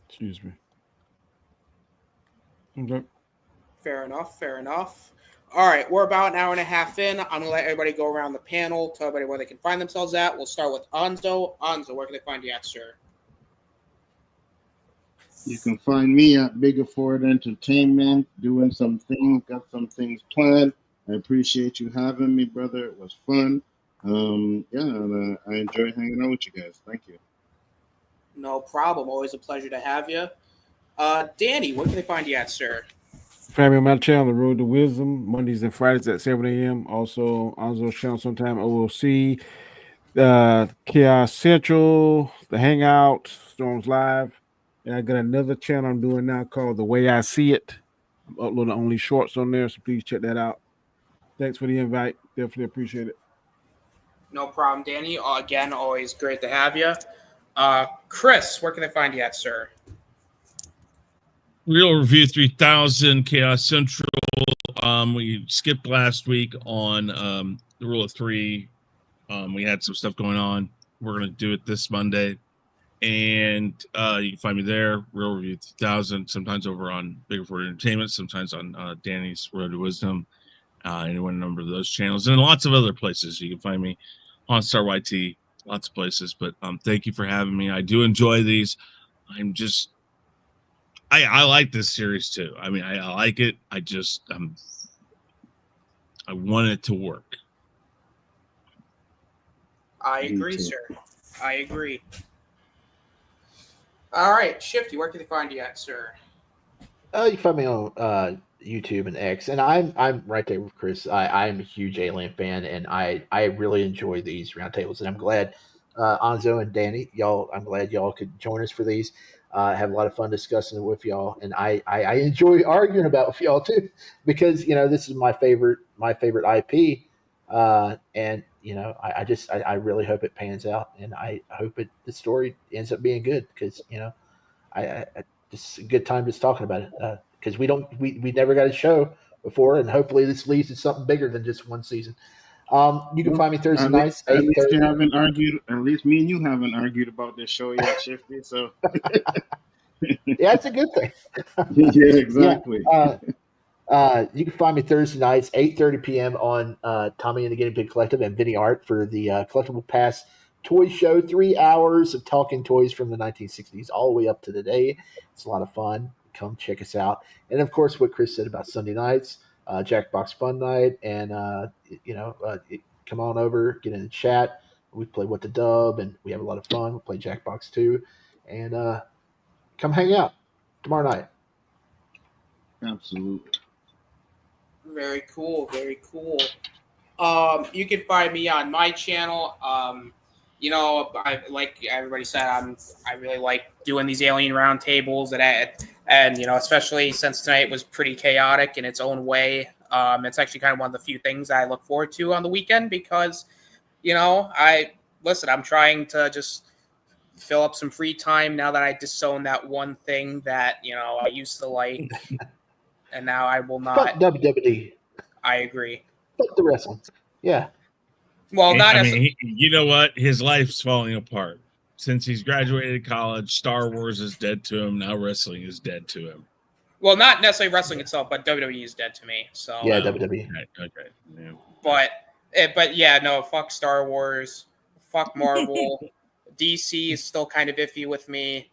Excuse me. Okay.
Fair enough. All right, we're about an hour and a half in. I'm gonna let everybody go around the panel, tell everybody where they can find themselves at. We'll start with Anzo. Anzo, where can they find you at, sir?
You can find me at Bigger Ford Entertainment, doing some things, got some things planned. I appreciate you having me, brother. It was fun. I enjoy hanging out with you guys. Thank you.
No problem. Always a pleasure to have you. Danny, where can they find you at, sir?
Find me on my channel, The Road to Wisdom, Mondays and Fridays at 7 a.m. Also, Anzo's channel sometime, OOC, Chaos Central, The Hangout, Storms Live. And I got another channel I'm doing now called The Way I See It. I'm uploading only shorts on there, so please check that out. Thanks for the invite. Definitely appreciate it.
No problem, Danny. Again, always great to have you. Chris, where can they find you at, sir?
Real Review 3000, Chaos Central. We skipped last week on the Rule of 3. We had some stuff going on. We're going to do it this Monday. And you can find me there, Real Review 3000, sometimes over on Bigger Ford Entertainment, sometimes on Danny's Road to Wisdom, any one number of those channels, and lots of other places. You can find me on Star YT lots of places. But thank you for having me. I do enjoy these. I like this series too. I mean, I like it. I want it to work.
I agree, sir. I agree. All right, Shifty, where can they find you at, sir?
You can find me on YouTube and X, and I'm right there with Chris. I'm a huge Alien fan, and I really enjoy these roundtables, and I'm glad Anzo and Danny, I'm glad y'all could join us for these. Have a lot of fun discussing it with y'all, and I enjoy arguing about with y'all too, because this is my favorite IP, and I really hope it pans out, and I hope the story ends up being good, because I just a good time just talking about it, because we never got a show before, and hopefully this leads to something bigger than just one season. You can find me Thursday nights.
At least you haven't argued. At least me and you haven't argued about this show yet, Shifty. So
yeah, it's a good thing.
Yeah, exactly.
You can find me Thursday nights, 8:30 p.m. on Tommy and the Guinea Pig Collective and Vinny Art for the Collectible Pass Toy Show. 3 hours of talking toys from the 1960s all the way up to today. It's a lot of fun. Come check us out. And of course, what Chris said about Sunday nights, Jackbox Fun Night, and come on over, get in the chat. We play What the Dub, and we have a lot of fun. We play Jackbox too, and come hang out tomorrow night.
Absolutely.
Very cool. Very cool. You can find me on my channel. I like everybody said, I really like doing these alien roundtables, and especially since tonight was pretty chaotic in its own way. It's actually kind of one of the few things I look forward to on the weekend, because I'm trying to just fill up some free time now that I disowned that one thing that I used to like, and now I will not.
Fuck WWE.
I agree.
Fuck the wrestling. Yeah.
Well,
you know what? His life's falling apart. Since he's graduated college, Star Wars is dead to him. Now wrestling is dead to him.
Well, not necessarily wrestling itself, but WWE is dead to me. So
yeah, WWE.
Okay. Yeah.
But yeah, no, fuck Star Wars, fuck Marvel. DC is still kind of iffy with me.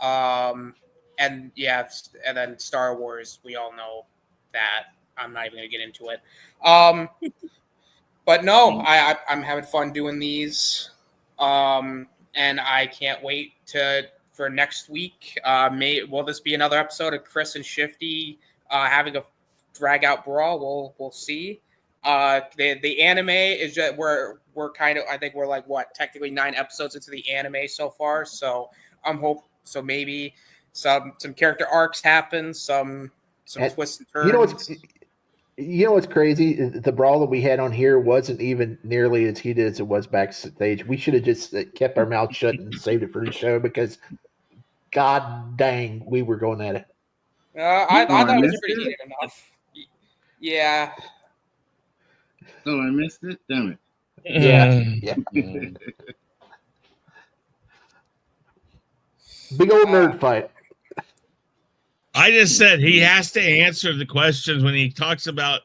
And then Star Wars, we all know that. I'm not even gonna get into it. But no, I'm having fun doing these, and I can't wait for next week. Will this be another episode of Chris and Shifty having a drag out brawl? We'll see. The anime is just we're kind of, I think we're like technically 9 episodes into the anime so far. So maybe some character arcs happen, some twists and turns.
You know what's crazy? The brawl that we had on here wasn't even nearly as heated as it was backstage. We should have just kept our mouth shut and saved it for the show, because god dang, we were going at it.
I thought it was pretty heated enough. Yeah.
Oh, I missed it? Damn it.
Yeah. Big old nerd fight.
I just said he has to answer the questions when he talks about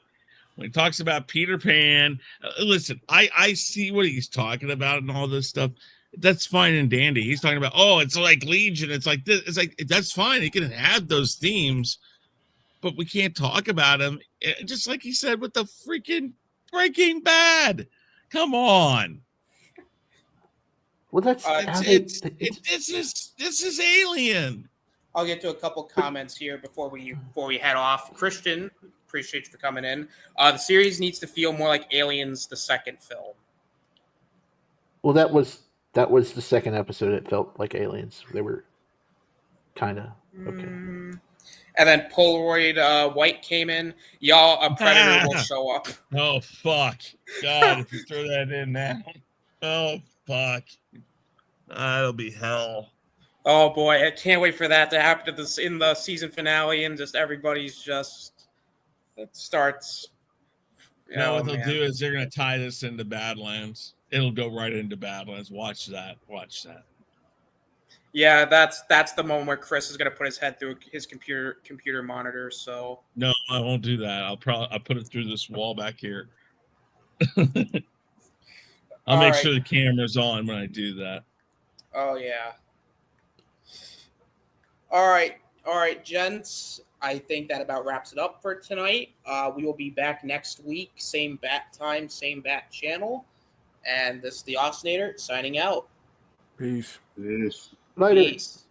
Peter Pan. Listen, I see what he's talking about and all this stuff. That's fine and dandy. He's talking about, it's like Legion. It's like this. It's like, that's fine. He can have those themes, but we can't talk about them. Just like he said with the freaking Breaking Bad. Come on.
Well, this
is Alien.
I'll get to a couple comments here before we head off. Christian, appreciate you for coming in. The series needs to feel more like Aliens, the second film.
Well, that was the second episode. It felt like Aliens. They were kind of okay.
And then Polaroid White came in. Y'all, a Predator will show up.
Oh, fuck. God, if you throw that in now. Oh, fuck. That'll be hell.
Oh boy, I can't wait for that to happen in the season finale, and just everybody's it starts.
Now what they'll do is they're going to tie this into Badlands. It'll go right into Badlands. Watch that.
Yeah, that's the moment where Chris is going to put his head through his computer monitor. So
no, I won't do that. I'll put it through this wall back here. I'll make sure the camera's on when I do that.
Oh yeah. All right, gents. I think that about wraps it up for tonight. We will be back next week, same bat time, same bat channel. And this is the Oscinator signing out.
Peace.
Yes.
Later.
Peace.